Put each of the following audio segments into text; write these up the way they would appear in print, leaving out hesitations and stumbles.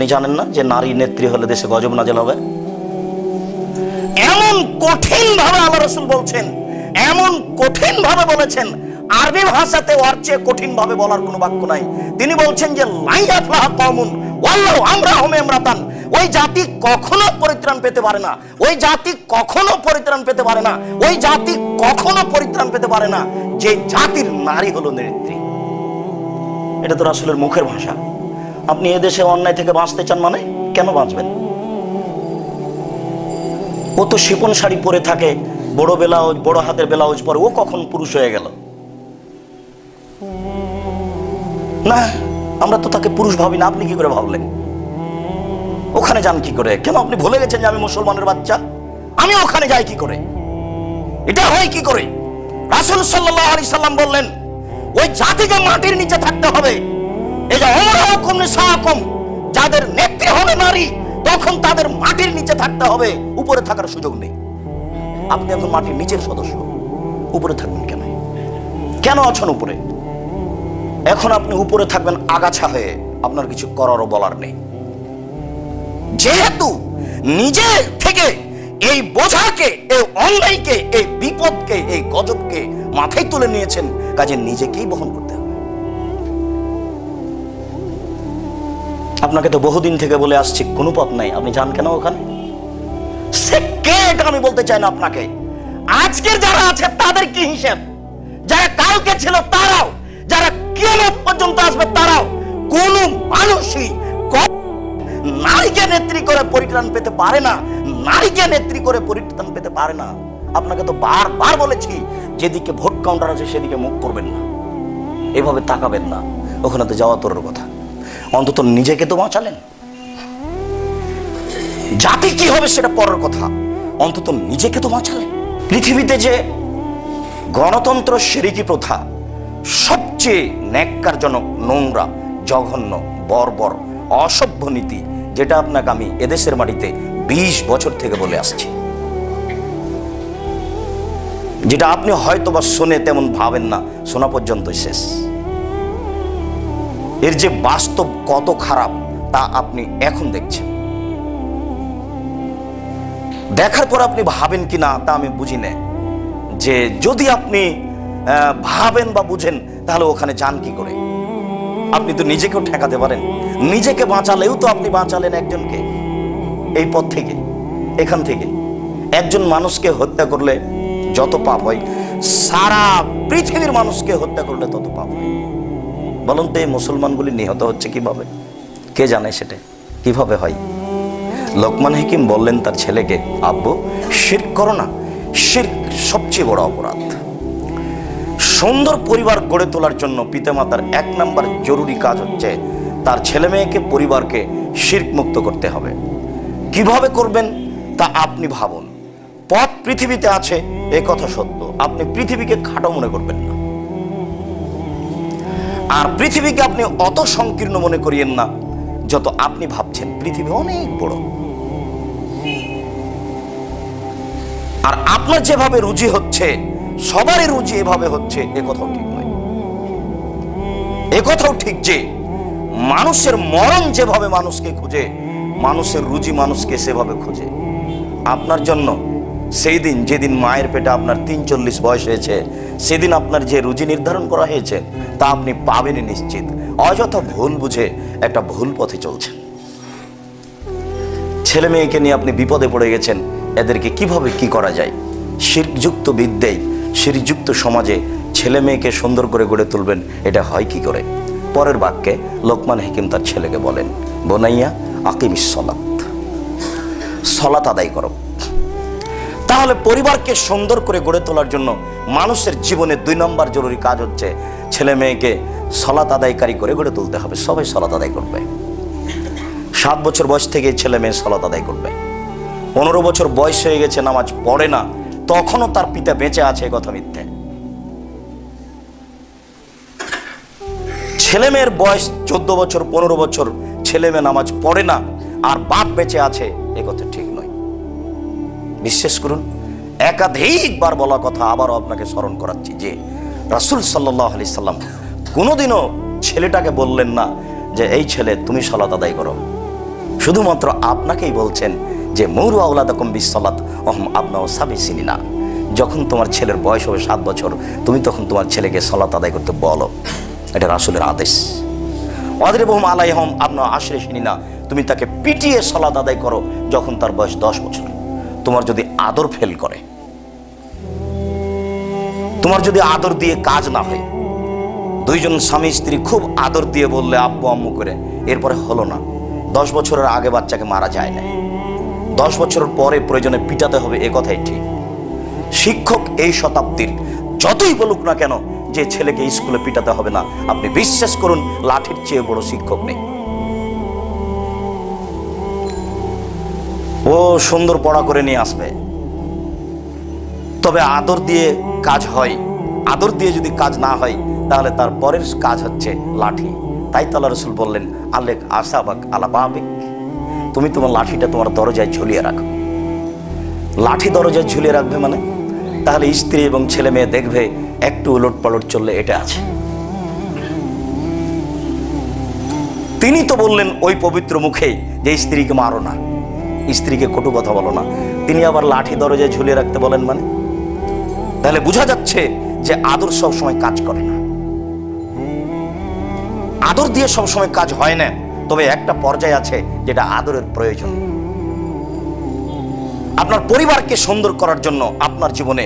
আপনি জানেন না যে নারী নেত্রী হলে দেশে গজব নাজেল হবে? এমন কঠিন ভাবে আল্লাহ রাসূল বলছেন, এমন কঠিন ভাবে বলেছেন, আরবি ভাষাতে ওর চেয়ে কঠিন ভাবে বলার কোনো বাক্য নাই। তিনি বলছেন যে লাইয়াফলাহ কওমুন ওয়াল্লাহু আমরাহুম ইমরাতান, ওই জাতি কখনো পরিত্রাণ পেতে পারে না, ওই জাতি কখনো পরিত্রাণ পেতে পারে না, ওই জাতি কখনো পরিত্রাণ পেতে পারে না যে জাতির নারী হলো নেত্রী। এটা তো রাসূলের মুখের ভাষা। আপনি এদেশে অন্যায় থেকে বাঁচতে চান মানে কেন বাঁচবেন? ও তো শিপন শাড়ি পরে থাকে, বড় ব্লাউজ, বড় হাতের ব্লাউজ পরে, ও কখন পুরুষ হয়ে গেল? না, আমরা তো তাকে পুরুষ ভাবি না। আপনি কি করে ভাবলেন? ওখানে যান কি করে? কেন আপনি ভুলে গেছেন যে আমি মুসলমানের বাচ্চা? আমি ওখানে যাই কি করে? এটা হয় কি করে? রাসূল সাল্লাল্লাহু আলাইহি সাল্লাম বললেন ওই জাতিকে মাটির নিচে থাকতে হবে। এই যে উমরাকুম নিসাকুম, যাদের নেত্রী হবে নারী, তখন তাদের মাটির নিচে থাকতে হবে, উপরে থাকার সুযোগ নেই। আপনি এখন মাটির নিচের সদস্য, উপরে থাকবেন কেন? কেন আছেন উপরে? এখন আপনি উপরে থাকবেন আগাছা হয়ে, আপনার কিছু করারও বলার নেই। যেহেতু নিজে থেকে এই বোঝাকে, এই অন্যায়কে, এই বিপদকে, এই গজবকে মাথায় তুলে নিয়েছেন, কাজে নিজেকেই বহন করতে হবে। আপনাকে তো বহুদিন থেকে বলে আসছি কোনো পথ নাই, আপনি যান কেন ওখানে? সেকেন্ড আমি বলতে চাই না আপনাকে। আজকের যারা আছে তাদের কি হিসাব? যারা কালকে ছিল তারাও, যারা কিয়ামত পর্যন্ত আসবে তারাও। কোন মানুষই নারীকে নেত্রী করে পরিত্রাণ পেতে পারে না, নারীকে নেত্রী করে পরিত্রাণ পেতে পারে না। আপনাকে তো বারবার বলেছি, যেদিকে ভোট কাউন্টার আছে সেদিকে মুখ করবেন না, এভাবে তাকাবেন না। ওখানে তো যাওয়া তোর কথা। অন্তত নিজেকে তো বাঁচালেন। জাতি কি হবে সেটা পরের কথা, অন্তত নিজেকে তো বাঁচালেন। পৃথিবীতে যে গণতন্ত্র শিরকি প্রথা সবচেয়ে ন্যাক্কারজনক, নোংরা, জঘন্য, বর্বর, অসভ্য নীতি, যেটা আপনাকে আমি এদেশের মাটিতে 20 বছর থেকে বলে আসছি, যেটা আপনি হয়তো বা শুনে তেমন ভাবেন না, শোনা পর্যন্ত শেষ। এর যে বাস্তব কত খারাপ তা আপনি এখন দেখছেন। দেখার পর আপনি ভাবেন কি না তা আমি বুঝি না, যে যদি আপনি ভাবেন বা বুঝেন তাহলে ওখানে যান কি করে? আপনি তো নিজেকেও ঠেকাতে পারেন। নিজেকে বাঁচালেও তো আপনি বাঁচালেন একজনকে এই পথ থেকে, এখান থেকে। একজন মানুষকে হত্যা করলে যত পাপ হয়, সারা পৃথিবীর মানুষকে হত্যা করলে তত পাপ হয়। বলুন তো এই মুসলমানগুলি নিহত হচ্ছে কিভাবে? কে জানে সেটা কিভাবে হয়? লোকমান হাকিম বললেন তার ছেলেকে, আব্বু শিরক করো না, শিরক সবচেয়ে বড় অপরাধ। সুন্দর পরিবার গড়ে তোলার জন্য পিতামাতার 1 নম্বর জরুরি কাজ হচ্ছে তার ছেলে মেয়েকে, পরিবারকে শিরক মুক্ত করতে হবে। কিভাবে করবেন তা আপনি ভাবুন। পথ পৃথিবীতে আছে, এ কথা সত্য। আপনি পৃথিবীকে খাটো মনে করবেন না, আর পৃথিবীকে আপনি অত সংকীর্ণ মনে করিয়েন না যত আপনি ভাবছেন। পৃথিবী অনেক বড়, আর আপনার যেভাবে রুজি হচ্ছে, সবারই রুজি এভাবে হচ্ছে, এ কথাও ঠিক নয়। এ কথাও ঠিক যে মানুষের মরণ যেভাবে মানুষকে খুঁজে, মানুষের রুজি মানুষকে সেভাবে খুঁজে। আপনার জন্য সেই দিন, যেদিন মায়ের পেটে আপনার 43 বয়স হয়েছে, সেদিন আপনার যে রুজি নির্ধারণ করা হয়েছে তা আপনি পাবেনই নিশ্চিত। অযথা ভুল বুঝে একটা ভুল পথে চলছেন। ছেলে মেয়েকে নিয়ে আপনি বিপদে পড়ে গেছেন, এদেরকে কিভাবে কি করা যায়? শিরকযুক্ত বিদ্যায়, শিরকযুক্ত সমাজে ছেলে মেয়েকে সুন্দর করে গড়ে তুলবেন, এটা হয় কি করে? পরের বাক্যে লোকমান হাকিম তার ছেলেকে বলেন, বোনাইয়া আকিমিস সালাত, সালাত আদায় করো। তাহলে পরিবারকে সুন্দর করে গড়ে তোলার জন্য মানুষের জীবনে 2 নম্বর জরুরি কাজ হচ্ছে ছেলে মেয়েকে সালাত আদায়কারী করে গড়ে তুলতে হবে। সবাই সালাত আদায় করবে। 7 বছর বয়স থেকে ছেলে মেয়ে সালাত আদায় করবে। 15 বছর বয়স হয়ে গেছে, নামাজ পড়ে না, তখনও তার পিতা বেঁচে আছে, এ কথা মিথ্যে। ছেলে মেয়ের বয়স 14 বছর, 15 বছর, ছেলে মেয়ে নামাজ পড়ে না আর বাপ বেঁচে আছে, এ কথা ঠিক নয়। বিশ্বাস করুন, একাধিকবার বলা কথা আবারও আপনাকে স্মরণ করাচ্ছি যে রাসূল সাল্লাল্লাহু আলাইহি সাল্লাম কোনোদিনও ছেলেটাকে বললেন না যে এই ছেলে তুমি সালাত আদায় করো। শুধুমাত্র আপনাকেই বলছেন যে মৌরু আওলাদাকুম বিসসালাত ওয়াহুম আবনাউ সাবঈ সিনিনা। যখন তোমার ছেলের বয়স হবে 7 বছর, তুমি তখন তোমার ছেলেকে সালাত আদায় করতে বলো। এটা রাসূলের আদেশ। ওয়াদরিবহুম আলাইহিম আবনাউ আশরি সিনিনা, তুমি তাকে পিটিয়ে সালাত আদায় করো যখন তার বয়স 10 বছর। তোমার যদি আদর ফেল করে, তোমার যদি আদর দিয়ে কাজ না হয়, দুইজন স্বামী স্ত্রী খুব আদর দিয়ে বললে আব্বু আম্মু করে, এরপরে হলো না, 10 বছরের আগে বাচ্চাকে মারা যায় না, 10 বছরের পরে প্রয়োজনে পিটাতে হবে, এ কথাই ঠিক। শিক্ষক এই শতাব্দীর যতই বলুক না কেন যে ছেলেকে স্কুলে পিটাতে হবে না, আপনি বিশ্বাস করুন লাঠির চেয়ে বড় শিক্ষক নেই। ও সুন্দর পড়া করে নিয়ে আসবে, তবে আদর দিয়ে কাজ হয়। আদর দিয়ে যদি কাজ না হয় তাহলে তার পরের কাজ হচ্ছে লাঠি। তাই তো আল্লাহ রাসূল বললেন আলেক আসাবাক আলা বাবিক, তুমি তোমার লাঠিটা তোমার দরজায় ঝুলিয়ে রাখো। লাঠি দরজায় ঝুলিয়ে রাখবে মানে তাহলে স্ত্রী এবং ছেলে মেয়ে দেখবে একটু উলট পালট চললে এটা আছে। তিনি তো বললেন ওই পবিত্র মুখে যে স্ত্রীকে মারো না, স্ত্রীকে কটু কথা বলো না, তিনি আবার লাঠি দরজায় ঝুলিয়ে রাখতে বলেন মানে? তাহলে বোঝা যাচ্ছে যে আদর সব সময় কাজ করে না, আদর দিয়ে সব সময় কাজ হয় না। তবে একটা পর্যায়ে আছে যেটা আদরের প্রয়োজন। আপনার পরিবারকে সুন্দর করার জন্য আপনার জীবনে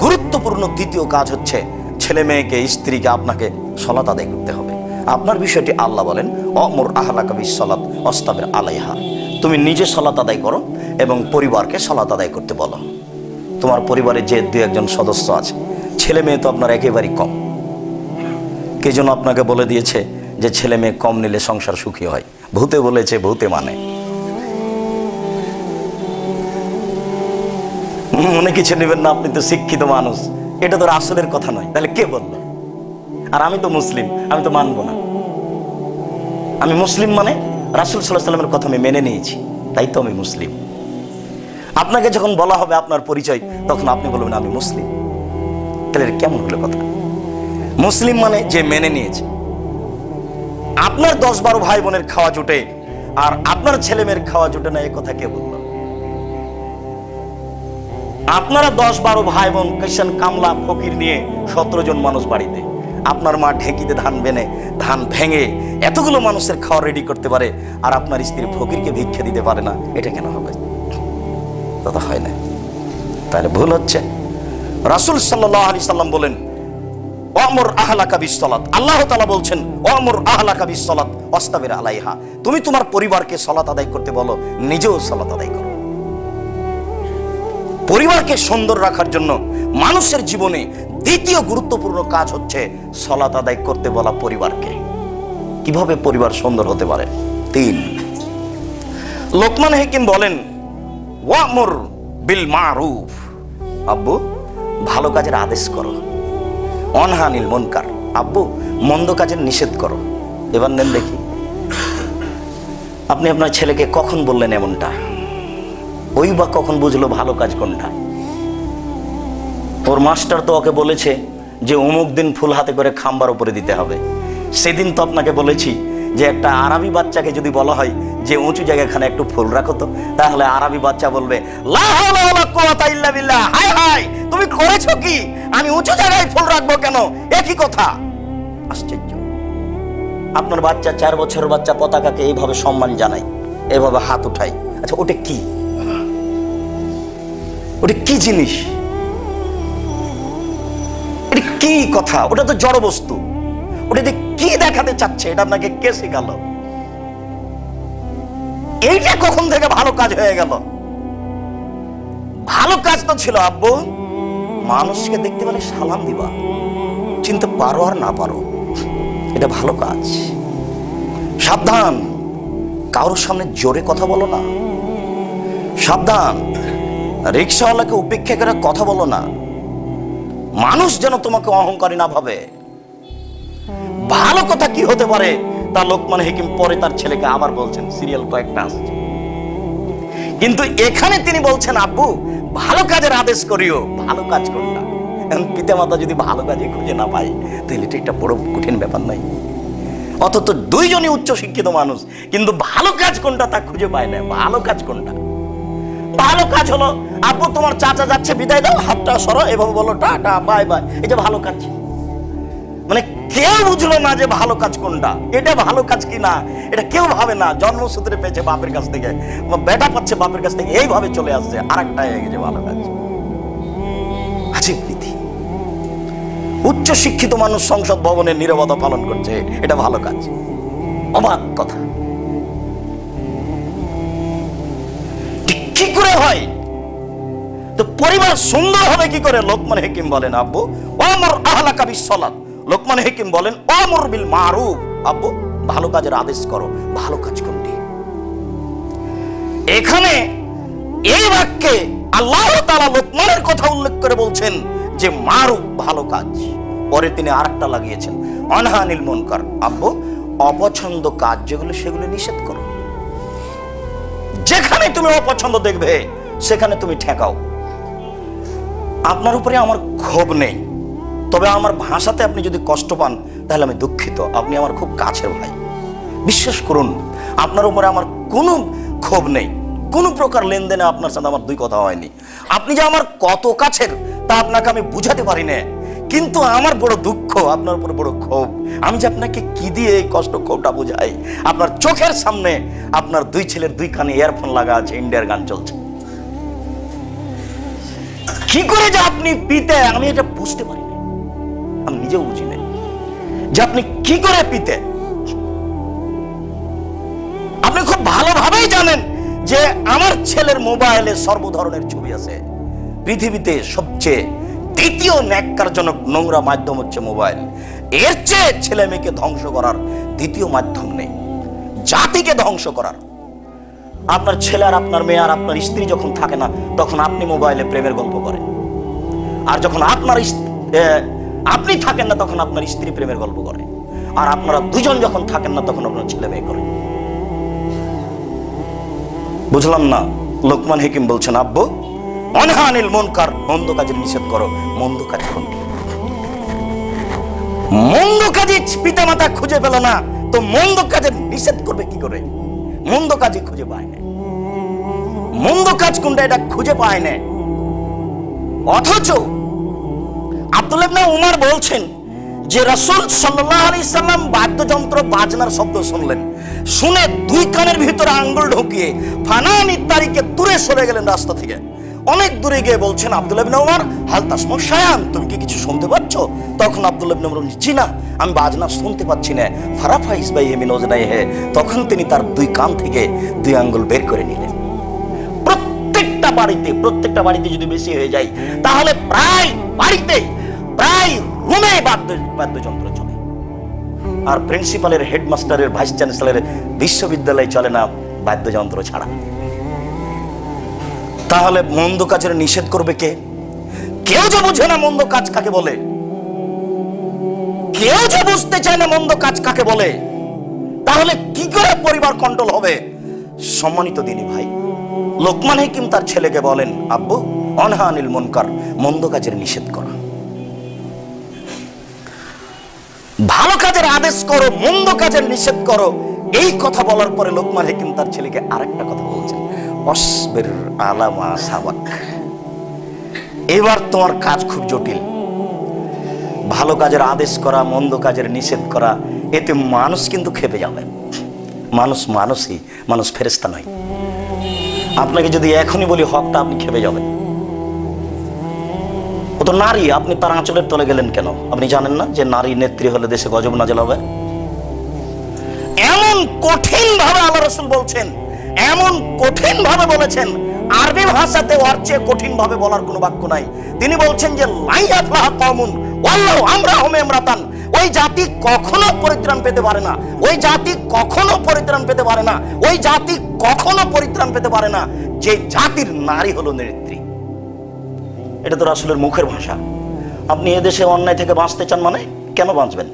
গুরুত্বপূর্ণ দ্বিতীয় কাজ হচ্ছে ছেলে মেয়েকে, স্ত্রীকে আপনাকে সালাত আদায় করতে হবে। আপনার বিষয়টি আল্লাহ বলেন অমর আহলাকা বিসসালাত ওয়াসতাবির আলাইহা, তুমি নিজে সালাত আদায় করো এবং পরিবারকে সালাত আদায় করতে বলো। তোমার পরিবারে যে 2-1 সদস্য আছে, ছেলে মেয়ে তো আপনার একেবারেই কম। কে যেন আপনাকে বলে দিয়েছে যে ছেলে মেয়ে কম নিলে সংসার সুখী হয়। ভূতে বলেছে, ভূতে মানে মনে কিছু নেবেন না, আপনি তো শিক্ষিত মানুষ, এটা তো রাসূলের কথা নয়। তাহলে কে বলল? আর আমি তো মুসলিম, আমি তো মানবো না। আমি মুসলিম মানে রাসূল সাল্লাল্লাহু আলাইহি ওয়াসাল্লামের কথা আমি মেনে নিয়েছি, তাই তো আমি মুসলিম। আপনাকে যখন বলা হবে আপনার পরিচয়, তখন আপনি বলবেন আমি মুসলিম। তাহলে কেমন হলো কথা? মুসলিম মানে যে মেনে নিয়েছে। আপনার 10-12 ভাই বোনের খাওয়া জুটে আর আপনার ছেলে মেয়ের খাওয়া জুটে না, এ কথা কে বলল? আপনারা 10-12 ভাই বোন, কিষান কামলা ফকির নিয়ে 17 জন মানুষ বাড়িতে, আপনার মা ঢেঁকিতে ধান বেনে ধান ভেঙে এতগুলো মানুষের খাওয়া রেডি করতে পারে, আর আপনার স্ত্রী ফকিরকে ভিক্ষা দিতে পারে না, এটা কেন হবে? কথা হয় না। তাহলে ভুল হচ্ছে। রাসূল সাল্লাল্লাহু আলাইহি সাল্লাম বলেন ওয়ামুর আহলাকা বিসসালাত, আল্লাহ তাআলা বলছেন ওয়ামুর আহলাকা বিসসালাত ওয়াসতাবির আলাইহা, তুমি তোমার পরিবারকে সালাত আদায় করতে বলো, নিজেও সালাত আদায় করো। পরিবারকে সুন্দর রাখার জন্য মানুষের জীবনে দ্বিতীয় গুরুত্বপূর্ণ কাজ হচ্ছে সালাত আদায় করতে বলা পরিবারকে। কিভাবে পরিবার সুন্দর হতে পারে? 3, লোকমান হাকিম বলেন ওয়ামুর বিল মারুফ, আব্বু ভালো কাজের আদেশ করো, অনহানিল মুনকার, আব্বু মন্দ কাজের নিষেধ করো। এবার নেন দেখি আপনি আপনার ছেলেকে কখন বললেন এমনটা? ওই বা কখন বুঝলো ভালো কাজ কোনটা? ওর মাস্টার তো ওকে বলেছে যে অমুক দিন ফুল হাতে করে খাম্বার উপরে দিতে হবে। সেদিন তো আপনাকে বলেছি যে একটা আরবি বাচ্চাকে যদি বলা হয় যে উঁচু জায়গাখানে একটু ফুল রাখো তো, তাহলে আরবি বাচ্চা বলবে লা হাওলা ওয়ালা কুওয়াতা ইল্লা বিল্লাহ, হাই হাই তুমি করেছো কি? আমি উঁচু জায়গায় ফুল রাখবো কেন? একই কথা। আশ্চর্য। আপনার বাচ্চা 4 বছরের বাচ্চা পতাকাকে এইভাবে সম্মান জানায়, এইভাবে হাত উঠায়। আচ্ছা ওটা কি? ওটা কি জিনিস? এটা কি কথা? ওটা তো জড় বস্তু। ওটাতে কি দেখাতে চাচ্ছে? এটা আপনাকে কে শেখালো? এইটা কখন থেকে ভালো কাজ হয়ে গেল? ভালো কাজ তো ছিল আব্বু মানুষকে দেখতে পেলে সালাম দিবা, চিনতে পারো আর না পারো, এটা ভালো কাজ। সাবধান, কারোর সামনে জোরে কথা বলো না। সাবধান, রিকশাওয়ালাকে উপেক্ষা করে কথা বলো না। মানুষ যেন তোমাকে অহংকারী না ভাবে। ভালো কথা কি হতে পারে তা লোকমান হাকিম পরে তার ছেলেকে আবার বলছেন, সিরিয়াল কয়েকটা আসছে। কিন্তু এখানে তিনি বলছেন আব্বু ভালো কাজের আদেশ করিও। ভালো কাজ কোনটা? পিতা মাতা যদি ভালো কাজে খুঁজে না পায় তাহলে এটা একটা বড় কঠিন ব্যাপার নাই? অথচ দুইজনই উচ্চ শিক্ষিত মানুষ, কিন্তু ভালো কাজ কোনটা তা খুঁজে পায় না। ভালো কাজ কোনটা? ভালো কাজ হলো আপু তোমার চাচা যাচ্ছে, বিদায় দাও, হাতটা সরো, এভাবে বলো টাটা বাই বাই, এটা ভালো কাজ। মানে কেউ বুঝলো না যে ভালো কাজ কোনটা, এটা ভালো কাজ কি না এটা কেউ ভাবে না। জন্মসূত্রে পেয়েছে বাপের কাছ থেকে, বেটা পাচ্ছে বাপের কাছ থেকে, এইভাবে চলে আসছে, আরেকটা হয়ে গেছে ভালো কাজ। আজীব নীতি। উচ্চ শিক্ষিত মানুষ সংসদ ভবনের নীরবতা পালন করছে, এটা ভালো কাজ। অবাক কথা। কি করে হয়? তো পরিবার সুন্দর হবে কি করে? লোকমান হাকিম বলেন আব্বু ওয়ামুর আহলাকা বিসসালাত। লোকমান হাকিম বলেন ওয়ামুর বিল মারুফ। আব্বু ভালো কাজের আদেশ করো। ভালো কাজ কোনটি? এখানে এই বাক্যে আল্লাহ তাআলা লোকমানের কথা উল্লেখ করে বলছেন যে মারুফ ভালো কাজ। পরে তিনি আরেকটা লাগিয়েছেন অনহানিল মুনকার। আব্বু অপছন্দ কাজ যেগুলো সেগুলো নিষেধ করো। যেখানে তুমি অপছন্দ দেখবে সেখানে তুমি ঠেকাও। আপনার উপরে আমার ক্ষোভ নেই, তবে আমার ভাষাতে আপনি যদি কষ্ট পান তাহলে আমি দুঃখিত। আপনি আমার খুব কাছের ভাই, বিশ্বাস করুন আপনার উপরে আমার কোনো ক্ষোভ নেই, কোনো প্রকার লেনদেনে আপনার সাথে আমার দুই কথা হয়নি। আপনি যে আমার কত কাছের তা আপনাকে আমি বুঝাতে পারি না, কিন্তু আমার বড় দুঃখ, আপনার উপর বড় ক্ষোভ। আমি যে আপনাকে কি দিয়ে এই কষ্ট ক্ষোভটা বুঝাই? আপনার চোখের সামনে আপনার দুই ছেলের দুই কানে ইয়ারফোন লাগা আছে, ইন্ডিয়ার গান চলছে। কি করে যে আপনি পিতে, আমি এটা বুঝতে পারি না, আমি নিজেও বুঝি না যে আপনি কি করে পিতে। আপনি খুব ভালোভাবেই জানেন যে আমার ছেলের মোবাইলে সর্ব ধরনের ছবি আছে। পৃথিবীতে সবচেয়ে দ্বিতীয় ন্যাক্কারজনক নোংরা মাধ্যম হচ্ছে মোবাইল। এর চেয়ে ছেলে মেয়েকে ধ্বংস করার দ্বিতীয় মাধ্যম নেই, জাতিকে ধ্বংস করার। আপনার ছেলে আর আপনার মেয়ে আর আপনার স্ত্রী যখন থাকে না তখন আপনি মোবাইলে প্রেমের গল্প করেন, আর যখন আপনি থাকেন না তখন আপনার স্ত্রী প্রেমের গল্প করে, আর আপনারা দুজন যখন থাকেন না তখন আপনার ছেলে মেয়ে করে। বুঝলাম না। লোকমান হাকিম বলছেন আব্বু অনহানিল মুনকার, মন্দ কাজের নিষেধ করো। মন্দ কাজ কোনটি? মন্দ কাজে পিতা মাতা খুঁজে পেল না তো মন্দ কাজের নিষেধ করবে কি করে? মন্দ কাজই খুঁজে পায় না। মন্দ কাজ কোনটা এটা খুঁজে পায় না। অথচ আব্দুল্লাহ ইবনে উমর বলছেন যে রাসূল সাল্লাল্লাহু আলাইহি সাল্লাম বাদ্যযন্ত্র বাজনার শব্দ শুনলেন, শুনে দুই কানের ভিতরে আঙ্গুল ঢুকিয়ে ফানানি তারিখে দূরে সরে গেলেন রাস্তা থেকে। অনেক দূরে গিয়ে বলছেন আব্দুল্লাহ ইবনে উমর হাল তাসমু শায়ান, তুমি কি কিছু শুনতে পাচ্ছ? তখন আব্দুল্লাহ ইবনে উমর জি না, আমি বাজনা শুনতে পাচ্ছি না। ফারাফা ইসবাইহি মিন ওজনাইহি, তখন তিনি তার দুই কান থেকে দুই আঙ্গুল বের করে নিলেন। প্রত্যেকটা বাড়িতে যদি বেশি হয়ে যায় তাহলে প্রায় রুমে বাদ্যযন্ত্র চলে। আর প্রিন্সিপালের, হেডমাস্টারের, ভাইস চ্যান্সেলরের বিশ্ববিদ্যালয় চলে না বাদ্যযন্ত্র ছাড়া। তাহলে মন্দ কাজের নিষেধ করবে কে? কেউ যে বুঝে না মন্দ কাজ কাকে বলে, কেউ যে বুঝতে চায় না মন্দ কাজ কাকে বলে, তাহলে কি করে পরিবার কন্ট্রোল হবে? সম্মানিত দিনী ভাই, লোকমান হাকিম তার ছেলেকে বলেন আব্বু অনহানিল মুনকার, মন্দ কাজের নিষেধ করা। ভালো কাজের আদেশ করো, মন্দ কাজের নিষেধ করো। এই কথা বলার পরে লোকমান হাকিম তার ছেলেকে আরেকটা কথা বলছেন অসবির আলা মা সাবাক। এবার তোমার কাজ খুব জটিল। ভালো কাজের আদেশ করা, মন্দ কাজের নিষেধ করা, এতে মানুষ কিন্তু খেপে যাবে। মানুষ ফেরেশতা নয়। আপনাকে যদি এখনই বলি হকটা, আপনি খেপে যাবেন। ও তো নারী, আপনি তার আঁচলের তলে গেলেন কেন? আপনি জানেন না যে নারী নেত্রী হলে দেশে গজব নাজেল হবে? এমন কঠিন ভাবে আল্লাহ রাসূল বলছেন, এমন কঠিন ভাবে বলেছেন, আরবি ভাষাতে ওর চেয়ে কঠিন ভাবে বলার কোনো বাক্য নাই। তিনি বলছেন যে লাইয়াফলাহ কওমুন ওয়াল্লাহু আমরাহুম ইমরাতান, ওই জাতি কখনো পরিত্রাণ পেতে পারে না, ওই জাতি কখনো পরিত্রাণ পেতে পারে না, ওই জাতি কখনো পরিত্রাণ পেতে পারে না যে জাতির নারী হলো নেত্রী। এটা তো রাসূলের মুখের ভাষা। আপনি এদেশে অন্যায় থেকে বাঁচতে চান মানে কেন বাঁচবেন?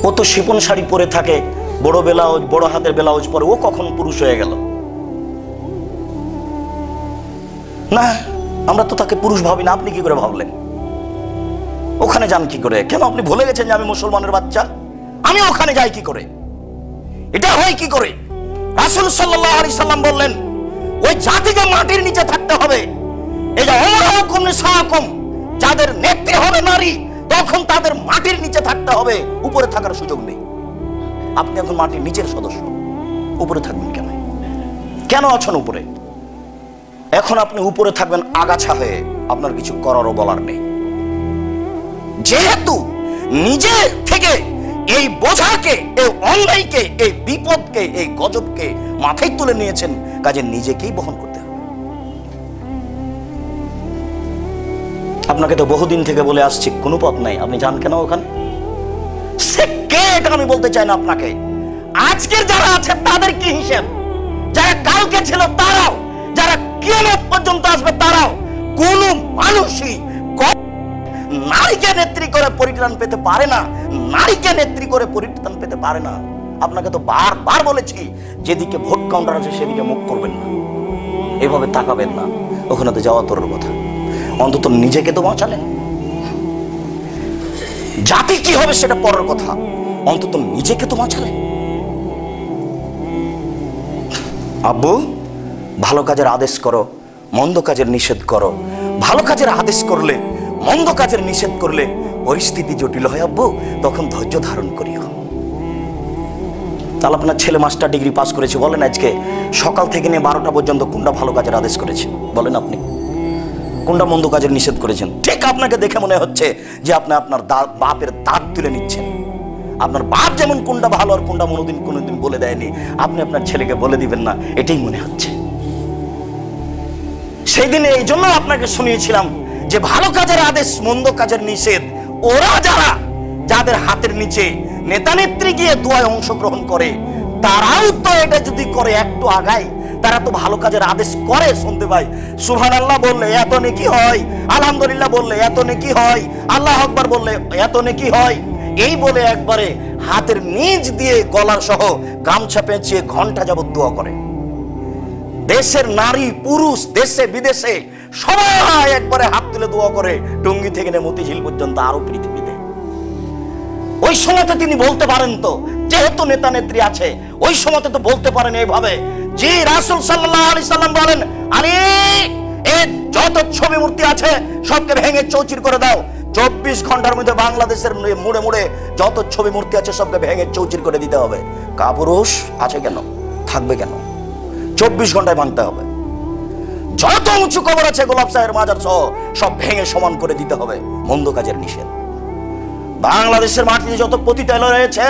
ও তো শিপন শাড়ি পরে থাকে, বড় ব্লাউজ, বড় হাতের ব্লাউজ পরে, ও কখন পুরুষ হয়ে গেল? না, আমরা তো তাকে পুরুষ ভাবি না। আপনি কি করে ভাবলেন? ওখানে যান কি করে? কেন আপনি ভুলে গেছেন যে আমি মুসলমানের বাচ্চা? আমি ওখানে যাই কি করে? এটা হয় কি করে? রাসূল সাল্লাল্লাহু আলাইহি সাল্লাম বললেন ওই জাতিকে মাটির নিচে থাকতে হবে। এই যে ওমরাকুম নিসাকুম, যাদের নেত্রী হবে নারী, তখন তাদের মাটির নিচে থাকতে হবে, উপরে থাকার সুযোগ নেই। আপনি এখন মাটির নিচের সদস্য, উপরে থাকবেন কেন? কেন আছেন উপরে? এখন আপনি উপরে থাকবেন আগাছা হয়ে, আপনার কিছু করারও বলার নেই। যেহেতু নিজে থেকে এই বোঝাকে, এই অন্যায়কে, এই বিপদকে, এই গজবকে মাথায় তুলে নিয়েছেন, কাজে নিজেকেই বহন করতে হবে। আপনাকে তো বহুদিন থেকে বলে আসছি কোনো পথ নাই, আপনি যান কেন ওখানে? সে কে এটা আমি বলতে চাই না আপনাকে। আজকের যারা আছে তাদের কি হিসেব? যারা কালকে ছিল তারাও, যারা কিয়ামত পর্যন্ত আসবে তারাও। কোন মানুষই নারীকে নেত্রী করে পরিত্রাণ পেতে পারে না, নারীকে নেত্রী করে পরিত্রাণ পেতে পারে না। আপনাকে তো বারবার বলেছি, যেদিকে ভোট কাউন্টার আছে সেদিকে মুখ করবেন না, এভাবে তাকাবেন না, ওখানে তো যাওয়া তোর কথা। অন্তত নিজেকে তো বাঁচালেন। জাতি কি হবে সেটা পরের কথা, অন্তত নিজেকে তো বাঁচালেন। আব্বু, ভালো কাজের আদেশ করো, মন্দ কাজের নিষেধ করো। ভালো কাজের আদেশ করলে, মন্দ কাজের নিষেধ করলে পরিস্থিতি জটিল হয় আব্বু, তখন ধৈর্য ধারণ করিও। তাহলে আপনার ছেলে মাস্টার ডিগ্রি পাস করেছে, বলেন আজকে সকাল থেকে নিয়ে 12টা পর্যন্ত কোনটা ভালো কাজের আদেশ করেছে? বলেন আপনি কোনটা মন্দ কাজের নিষেধ করেছেন? ঠিক আপনাকে দেখে মনে হচ্ছে যে আপনি আপনার বাপের দাঁত তুলে নিচ্ছেন। আপনার বাপ যেমন কোনটা ভালো আর কোনটা কোনোদিন বলে দেয়নি, আপনি আপনার ছেলেকে বলে দিবেন না, এটাই মনে হচ্ছে। সেই দিনে এই জন্য আপনাকে শুনিয়েছিলাম যে ভালো কাজের আদেশ, মন্দ কাজের নিষেধ, ওরা যাদের হাতের নিচে নেতা নেত্রী গিয়ে দোয়ায় অংশগ্রহণ করে, তারাও তো এটা যদি করে একটু আগায়, তারা তো ভালো কাজের আদেশ করে। শুনতে পাই সুবহানাল্লাহ বললে এত নেকি হয়, আলহামদুলিল্লাহ বললে এত নেকি হয়, আল্লাহু আকবার বললে এত নেকি হয়। এই বলে একবারে হাতের নিচ দিয়ে গলার সহ গামছা পেঁচিয়ে ঘন্টা যাবত দোয়া করে। দেশের নারী পুরুষ দেশে বিদেশে সবাই একবারে হাত তুলে দোয়া করে, টঙ্গী থেকে নিয়ে মতিঝিল পর্যন্ত, আরো পৃথিবীতে। ওই সময়তে তিনি বলতে পারেন তো, যেহেতু নেতা নেত্রী আছে, ওই সময়তে তো বলতে পারেন এইভাবে যে রাসূল সাল্লাল্লাহু আলাইহি সাল্লাম বলেন, আরে এই যত ছবি মূর্তি আছে সবকে ভেঙে চৌচির করে দাও। 24 ঘন্টার মধ্যে বাংলাদেশের মুড়ে মুড়ে যত ছবি মূর্তি আছে সবকে ভেঙে চৌচির করে দিতে হবে। কাপুরুষ আছে কেন, থাকবে কেন? 24 ঘন্টায় ভাঙতে হবে। যত উঁচু কবর আছে গোলাপ সাহের মাজার সহ সব ভেঙে সমান করে দিতে হবে। মন্দ কাজের নিষেধ। বাংলাদেশের মাটিতে যত পতিতালয় রয়েছে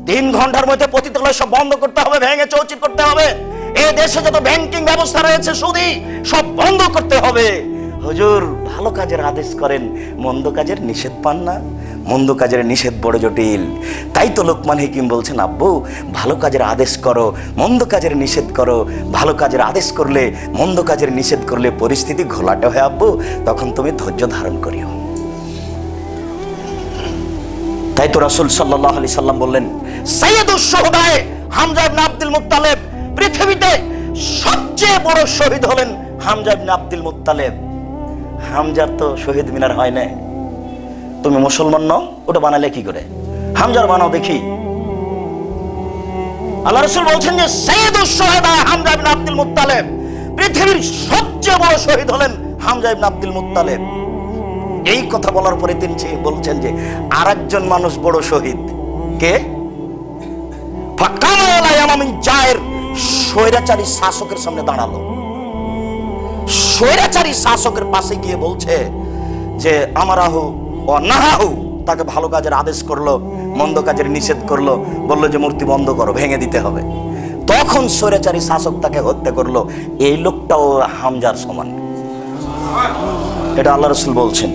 3 ঘন্টার মধ্যে পতিতালয় সব বন্ধ করতে হবে, ভেঙে চৌচির করতে হবে। এই দেশে যত ব্যাংকিং ব্যবস্থা রয়েছে সুদী সব বন্ধ করতে হবে। হুজুর ভালো কাজের আদেশ করেন, মন্দ কাজের নিষেধ পান না? মন্দ কাজের নিষেধ বড় জটিল। তাই তো লোকমান হাকিম বলছেন, আব্বু ভালো কাজের আদেশ করো, মন্দ কাজের নিষেধ করো। ভালো কাজের আদেশ করলে, মন্দ কাজের নিষেধ করলে পরিস্থিতি ঘোলাটে হয় আব্বু, তখন তুমি ধৈর্য ধারণ করিও। তাই তো রাসূল সাল্লাল্লাহু আলাইহি সাল্লাম বললেন, সাইয়্যিদুশ শুহাদায়ে হামজা ইবনে আব্দুল মুত্তালিব। পৃথিবীতে সবচেয়ে বড় শহীদ হলেন হামজা ইবনে আব্দুল মুত্তালিব। হামজার তো শহীদ মিনার হয় না। তুমি মুসলমান নও, ওটা বানালে কি করে? হামজার বানাও দেখি। আল্লাহ রাসূল বলছেন যে সাইয়্যিদুশ শুহাদা হামজা ইবনে আব্দুল মুত্তালিব। পৃথিবীর সবচেয়ে বড় শহীদ হলেন হামজা ইবনে আব্দুল মুত্তালিব। এই কথা বলার পরে তিনি বলছেন যে আরেকজন মানুষ বড় শহীদ কে? ফাকানা লা ইয়ামিন জায়ের, স্বৈরাচারী শাসকের সামনে দাঁড়ালো। স্বৈরাচারী শাসকের পাশে গিয়ে বলছে যে আমারাহু ও নাহাহু, তাকে ভালো কাজের আদেশ করলো, মন্দ কাজের নিষেধ করলো, বললো যে মূর্তি বন্ধ করো, ভেঙে দিতে হবে। তখন স্বৈরাচারী শাসক তাকে হত্যা করলো। এই লোকটাও হামজার সমান। এটা আল্লাহ রাসূল বলছেন।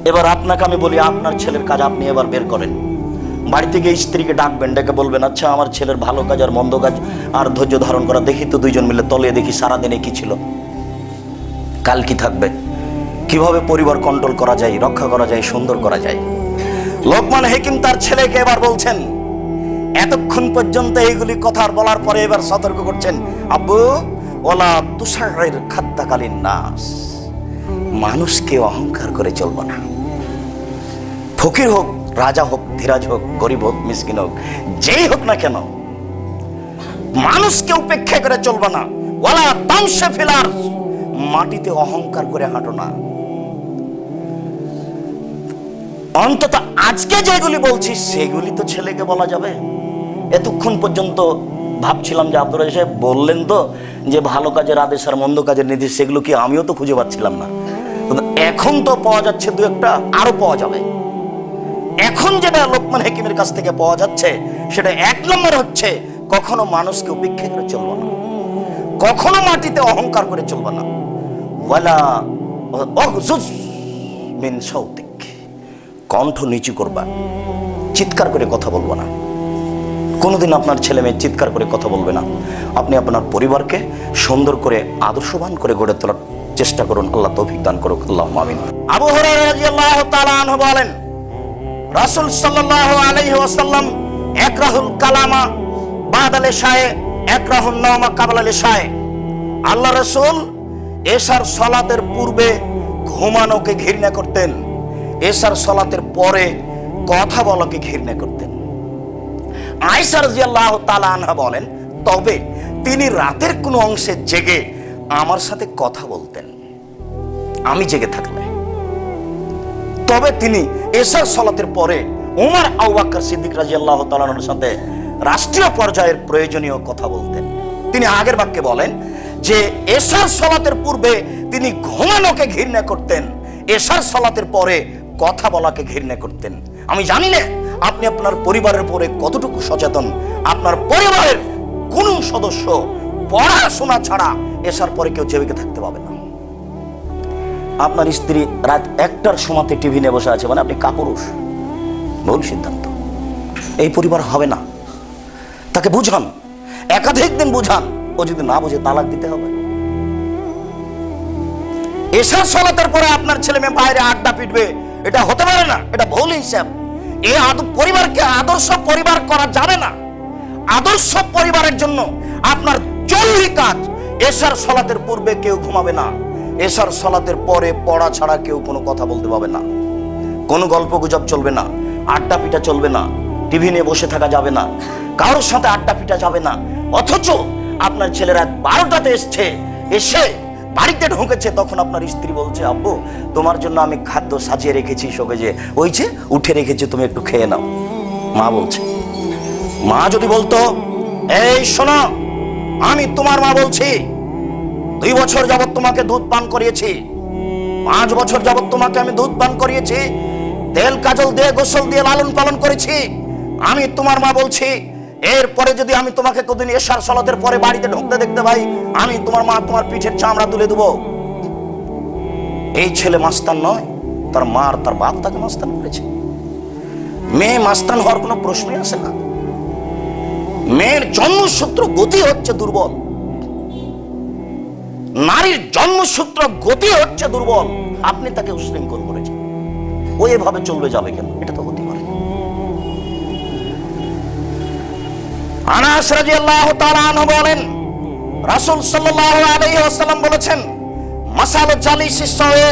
এবার আপনাকে আমি বলি, আপনার ছেলের কাজ আপনি এবার বের করেন। বাড়ি থেকে স্ত্রীকে ডাকবেন, ডেকে বলবেন, আচ্ছা আমার ছেলের ভালো কাজ আর মন্দ কাজ আর ধৈর্য ধারণ করা দেখি তো, দুইজন মিলে তলিয়ে দেখি সারাদিনে কি ছিল, কাল কি থাকবে, কিভাবে পরিবার কন্ট্রোল করা যায়, রক্ষা করা যায়, সুন্দর করা যায়। লোকমান হাকিম তার ছেলেকে এবার বলছেন, এতক্ষণ পর্যন্ত এইগুলি কথা বলার পরে এবার সতর্ক করছেন, আব্বু ওয়ালা তুসাইর খাদ্দাকালীন নাস, মানুষকে অহংকার করে চলবো না। ফকির হোক, রাজা হোক, ধীরাজ হোক, গরিব হোক, মিসকিন হোক, যেই হোক না কেন, মানুষকে উপেক্ষা করে চলবে না। ওয়ালা তামশি ফিল আরদ, মাটিতে অহংকার করে হাঁটো না। অন্তত আজকে যেগুলি বলছি সেগুলি তো ছেলেকে বলা যাবে। এতক্ষণ পর্যন্ত ভাবছিলাম যে আব্দুর রাজ্জাক সাহেব বললেন তো যে ভালো কাজের আদেশ আর মন্দ কাজের নির্দেশ, সেগুলো কি আমিও তো খুঁজে পাচ্ছিলাম না। এখন তো পাওয়া যাচ্ছে দু একটা, আরো পাওয়া যাবে। এখন যেটা লোকমান হাকিমের কাছ থেকে পাওয়া যাচ্ছে সেটা এক নম্বর হচ্ছে, কখনো মানুষকে উপেক্ষা করে চলবো না, কখনো মাটিতে অহংকার করে চলবো না। ওয়ালা অগজুজ মিন সাউতিক, কণ্ঠ নিচু করবা, চিৎকার করে কথা বলবো না। কোনোদিন আপনার ছেলে মেয়ে চিৎকার করে কথা বলবে না। আপনি আপনার পরিবারকে সুন্দর করে আদর্শবান করে গড়ে তোলার চেষ্টা করুন। আল্লাহ তৌফিক দান করুক, আল্লাহুম্মা আমিন। আবু হুরায়রা রাদিয়াল্লাহু তাআলা আনহু বলেন, রাসূল সাল্লাল্লাহু আলাইহি ওয়াসাল্লাম ইকরাহুল কালামা বাদাল ইশায়ে ইকরাহুন নাওমা কাবলাল ইশায়ে, আল্লাহ রাসূল এশার সালাতের পূর্বে ঘুমানোকে ঘৃণা করতেন, এশার সালাতের পরে কথা বলাকে ঘৃণা করতেন। আয়েশা রাদিয়াল্লাহু তাআলা আনহা বলেন, তবে তিনি রাতের কোনো অংশে জেগে আমার সাথে কথা বলতেন, আমি জেগে থাকলে। তবে তিনি এশার সালাতের পরে ওমর আবু বকর সিদ্দিক রাদিয়াল্লাহু তাআলা আনহুর সাথে রাষ্ট্রীয় পর্যায়ের প্রয়োজনীয় কথা বলতেন। তিনি আগের বাক্যে বলেন যে এশার সালাতের পূর্বে তিনি ঘুমানোকে ঘৃণা করতেন, এশার সালাতের পরে কথা বলাকে ঘৃণা করতেন। আমি জানি না আপনি আপনার পরিবারের উপরে কতটুকু সচেতন। আপনার পরিবারের কোন সদস্য পড়াশোনা ছাড়া এশার পরে কেউ জেগে থাকতে পাবে না। আপনার স্ত্রী রাত 1টার সময়তে টিভি নিয়ে বসে আছে, মানে আপনি কাপুরুষ। ভুল সিদ্ধান্ত, এই পরিবার হবে না। তাকে বুঝান, একাধিক দিন বুঝান, ও যদি না বুঝে তালাক দিতে হবে। এশার সালাতের পরে আপনার ছেলে মেয়ে বাইরে আড্ডা পিটবে, এটা হতে পারে না, এটা ভুল হিসাব। এই পরিবারকে আদর্শ পরিবার করা যাবে না। আদর্শ পরিবারের জন্য আপনার জরুরি কাজ, এশার সালাতের পূর্বে কেউ ঘুমাবে না, এশার সালাতের পরে পড়া ছাড়া কেউ কোনো কথা বলতে পারবে না, কোনো গল্প গুজব চলবে না, আড্ডা পিটা চলবে না, টিভি নিয়ে বসে থাকা যাবে না, কারোর সাথে আড্ডা পিটা যাবে না। অথচ আপনার ছেলে রাত 12টাতে এসে বাড়িতে ঢুকেছে, তখন আপনার স্ত্রী বলছে, আব্বু তোমার জন্য আমি খাদ্য সাজিয়ে রেখেছি, সবেজে ওই যে উঠে রেখেছি, তুমি একটু খেয়ে নাও। মা বলছে, মা যদি বলতো, এই শোনো, আমি তোমার মা বলছি, 2 বছর যাবত তোমাকে দুধ পান করিয়েছি, 5 বছর যাবত তোমাকে আমি দুধ পান করিয়েছি, তেল কাজল দিয়ে গোসল দিয়ে লালন পালন করেছি, আমি তোমার মা বলছি, এরপরে যদি আমি তোমাকে কোনদিন এশার সালাতের পরে বাড়িতে ঢুকতে দেখতে ভাই, আমি তোমার মা তোমার পিঠের চামড়া তুলে দেব। এই ছেলে মাস্তান নয়, তার মা আর তার বাপ তাকে মাস্তান করেছে। মেয়ে মাস্তান হওয়ার কোনো প্রশ্নই আসে না। মেয়ের জন্মসূত্র গতি হচ্ছে দুর্বল, নারীর জন্মসূত্র গতি হচ্ছে দুর্বল। আপনি তাকে উশৃঙ্খল করেছেন, ও এভাবে চলবে যাবে কেন? এটা তো হতে পারে। আনাস রাদিয়াল্লাহু তাআলা আনহু বলেন, রাসূল সাল্লাল্লাহু আলাইহি ওয়াসাল্লাম বলেছেন, মাসালু জালিসিস সাওয়ে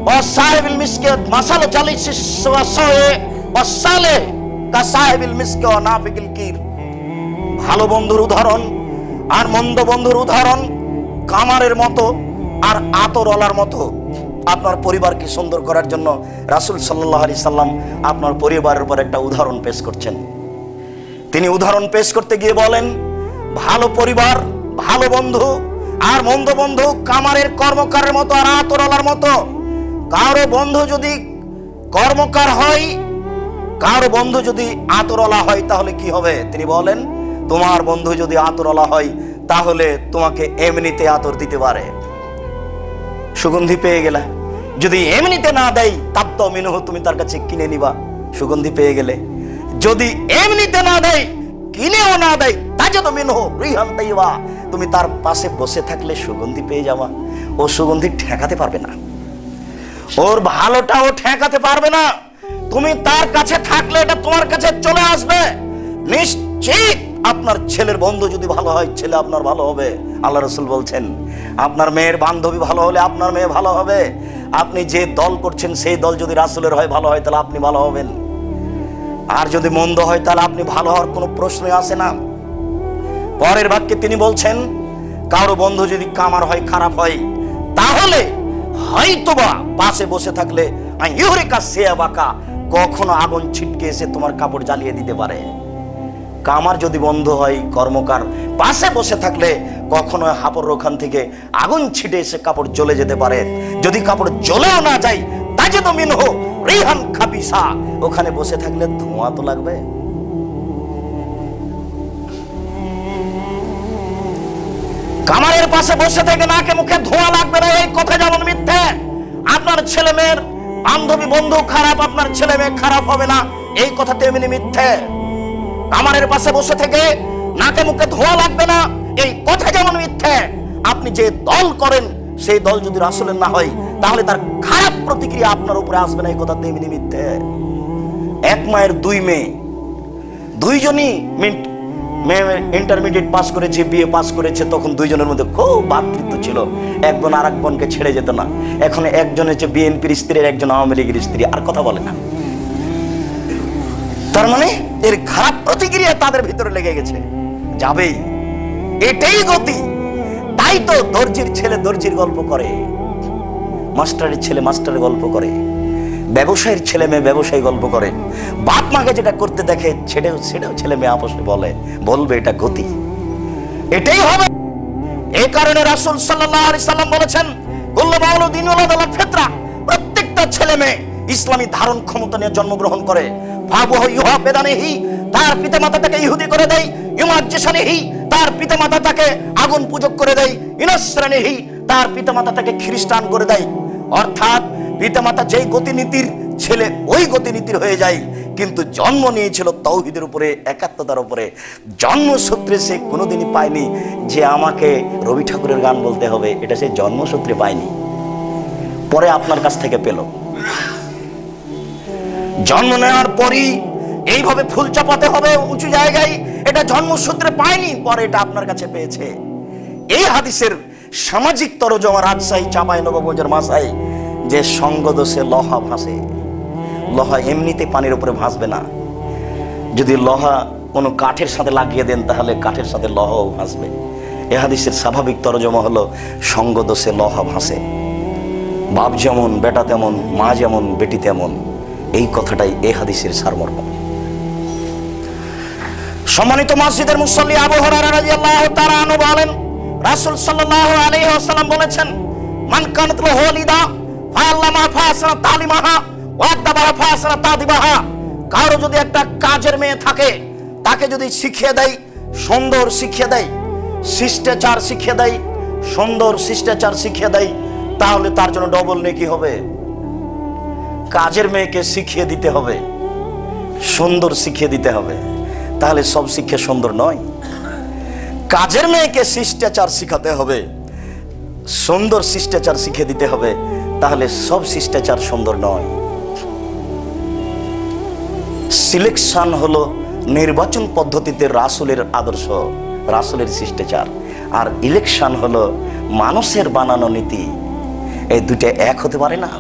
ওয়া সাহিবিল মিসকে, মাসালু জালিসিস সাওয়ে ওয়া সালেহ কা সাহিবিল মিসকে ওয়া নাফিকিল কির। ভালো বন্ধুর উদাহরণ আর মন্দ বন্ধুর উদাহরণ কামারের মতো আর আতরওয়ালার মতো। আপনার পরিবারকে সুন্দর করার জন্য রাসূল সাল্লাল্লাহু আলাইহি সাল্লাম আপনার পরিবারের উপর একটা উদাহরণ পেশ করছেন। তিনি উদাহরণ পেশ করতে গিয়ে বলেন, ভালো পরিবার, ভালো বন্ধু আর মন্দ বন্ধু কামারের কর্মকারের মতো আর আতরওয়ালার মতো। কারো বন্ধু যদি কর্মকার হয়, কারো বন্ধু যদি আতরওয়ালা হয়, তাহলে কি হবে? তিনি বলেন, তোমার বন্ধু যদি আতরওয়ালা হয় তাহলে তোমাকে এমনিতে আতর দিতে পারে, সুগন্ধি পেয়ে গেলে। যদি এমনিতে না দেয়, তাত্ত মিনহু, তুমি তার কাছে কিনে নিবা, সুগন্ধি পেয়ে গেলে। যদি এমনিতে না দেয়, কিনেও না দেয়, তাজাদ মিনহু রিহান তাইয়্যিবা, তুমি তার পাশে বসে থাকলে সুগন্ধি পেয়ে যাওয়া। ও সুগন্ধি ঠেকাতে পারবে না, ওর ভালোটাও ঠেকাতে পারবে না। তুমি তার কাছে থাকলে এটা তোমার কাছে চলে আসবে নিশ্চিত। আপনার ছেলের বন্ধু যদি ভালো হয়, ছেলে আপনার ভালো হবে। আল্লাহ রাসূল বলছেন, আপনার মেয়ের বান্ধবী ভালো হলে আপনার মেয়ে ভালো হবে। আপনি যে দল করছেন সেই দল যদি রাসূলের হয়, ভালো হয়, তাহলে আপনি ভালো হবেন। আর যদি মন্দ হয় তাহলে আপনি ভালো হওয়ার কোনো প্রশ্নই আসে না। পরের বাক্যে তিনি বলছেন, কারো বন্ধু যদি কামার হয়, খারাপ হয়, তাহলে হয়তোবা পাশে বসে থাকলে কখনো আগুন ছিটকে এসে তোমার কাপড় জ্বালিয়ে দিতে পারে। কামার যদি বন্ধ হয়, কর্মকার পাশে বসে থাকলে কখনো হাপড় ওখান থেকে আগুন ছিটে এসে কাপড় জ্বলে যেতে পারে। যদি কাপড় জ্বলেও না যায়, তাজেদু মিনহু রিহান খাবিসা, ওখানে বসে থাকলে ধোঁয়া তো লাগবে। কামারের পাশে বসে থেকে নাকে মুখে ধোঁয়া লাগবে না, এই কথা যেমন মিথ্যে। আপনার ছেলে মেয়ের বান্ধবী বন্ধু খারাপ, আপনার ছেলে মেয়ে খারাপ হবে না, এই কথা তেমনি মিথ্যে। কামারের পাশে বসে থেকে নাকে মুখে ধোঁয়া লাগবে না, এই কথা যেমন মিথ্যে। আপনি যে দল করেন সেই দল যদি রাসূলের না হয়, তাহলে তার খারাপ প্রতিক্রিয়া আপনার উপরে আসবে না, এই কথা তেমনি মিথ্যে। এক মায়ের দুই মেয়ে, দুইজনই ইন্টারমিডিয়েট পাস করেছে, বিএ পাস করেছে, তখন দুইজনের মধ্যে খুব ভ্রাতৃত্ব ছিল, এক বোন আর এক বোনকে ছেড়ে যেত না। এখন একজন হচ্ছে বিএনপির স্ত্রী, একজন আওয়ামী লীগের স্ত্রী, আর কথা বলে না। তার মানে এর খারাপ প্রতিক্রিয়া তাদের ভিতরে লেগে গেছে, যাবেই, এটাই গতি। তাই তো দর্জির ছেলে দর্জির গল্প করে, মাস্টারের ছেলে মাস্টারের গল্প করে, ব্যবসায়ীর ছেলে মেয়ে ব্যবসায়ী গল্প করে। বাপ মাকে যেটা করতে দেখে সেটাও ছেলে মেয়ে আপসে বলবে, এটা গতি, এটাই হবে। এই কারণে রাসূল সাল্লাল্লাহু আলাইহি সাল্লাম বলেছেন, কুল্লু মাউলুদিন ইউলাদু আলা ফিতরা, প্রত্যেকটা ছেলে মেয়ে ইসলামী ধারণ ক্ষমতা নিয়ে জন্মগ্রহণ করে। ফাবুহু ইউহাবেদানিহি, তার পিতামাতা তাকে ইহুদি করে দেয়। ইউমাজ্জিসানিহি, তার পিতামাতা তাকে আগুন পূজক করে দেয়। ইনাসরানিহি, তার পিতামাতা তাকে খ্রিস্টান করে দেয়। অর্থাৎ পিতামাতা যেই গতিনীতির ছেলে ওই গতিনীতির হয়ে যায়, কিন্তু জন্ম নিয়েছিল তাওহীদের উপরে, একাত্মতার উপরে। জন্মসূত্রে সে কোনোদিনই পায়নি যে আমাকে রবি ঠাকুরের গান বলতে হবে, এটা সে জন্মসূত্রে পায়নি, পরে আপনার কাছ থেকে পেল। জন্ম নেওয়ার পরই এইভাবে ফুল চাপাতে হবে উঁচু জায়গায়, এটা জন্মসূত্রে পায়নি, পরে এটা আপনার কাছে পেয়েছে। এই হাদিসের সামাজিক তরজমা রাজশাহী চাঁপাইনবাবগঞ্জের মাসায় যে সঙ্গ দোষে লোহা ভাসে, লোহা এমনিতে পানির উপরে ভাসবে না, যদি লোহা কোনো কাঠের সাথে লাগিয়ে দেন তাহলে কাঠের সাথে লোহাও ভাসবে। এ হাদিসের স্বাভাবিক তরজমা হলো সঙ্গ দোষে লোহা ভাসে। বাপ যেমন বেটা তেমন, মা যেমন বেটি তেমন, এই কথাটাই এ হাদিসের সারমর্ম। সম্মানিত মসজিদের মুসল্লি আবু হুরায়রা রাদিয়াল্লাহু তাআলা আনহু বলেন, রাসূল সাল্লাল্লাহু আলাইহি ওয়াসাল্লাম বলেছেন, মান কানাত লাহু ওয়ালিদা ফাআল্লামা ফাসানা তালিমাহা ওয়া আদাবাহা ফাসানা তাদিবাহা। কারো যদি একটা কাজের মেয়ে থাকে, তাকে যদি শিখিয়ে দেয়, সুন্দর শিখিয়ে দেয়, শিষ্টাচার শিখিয়ে দেয়, সুন্দর শিষ্টাচার শিখিয়ে দেয়, তাহলে তার জন্য ডবল নেকি হবে। কাজের মেয়েকে শিখিয়ে দিতে হবে, সুন্দর শিখিয়ে দিতে হবে, তাহলে সব শিক্ষা সুন্দর নয়। কাজের মেয়েকে শিষ্টাচার শিখাতে হবে, সুন্দর শিষ্টাচার শিখিয়ে দিতে হবে, তাহলে সব শিষ্টাচার সুন্দর নয়। সিলেকশন হলো নির্বাচন পদ্ধতিতে রাসূলের আদর্শ, রাসূলের শিষ্টাচার, আর ইলেকশন হলো মানুষের বানানো নীতি। এই দুটো এক হতে পারে না।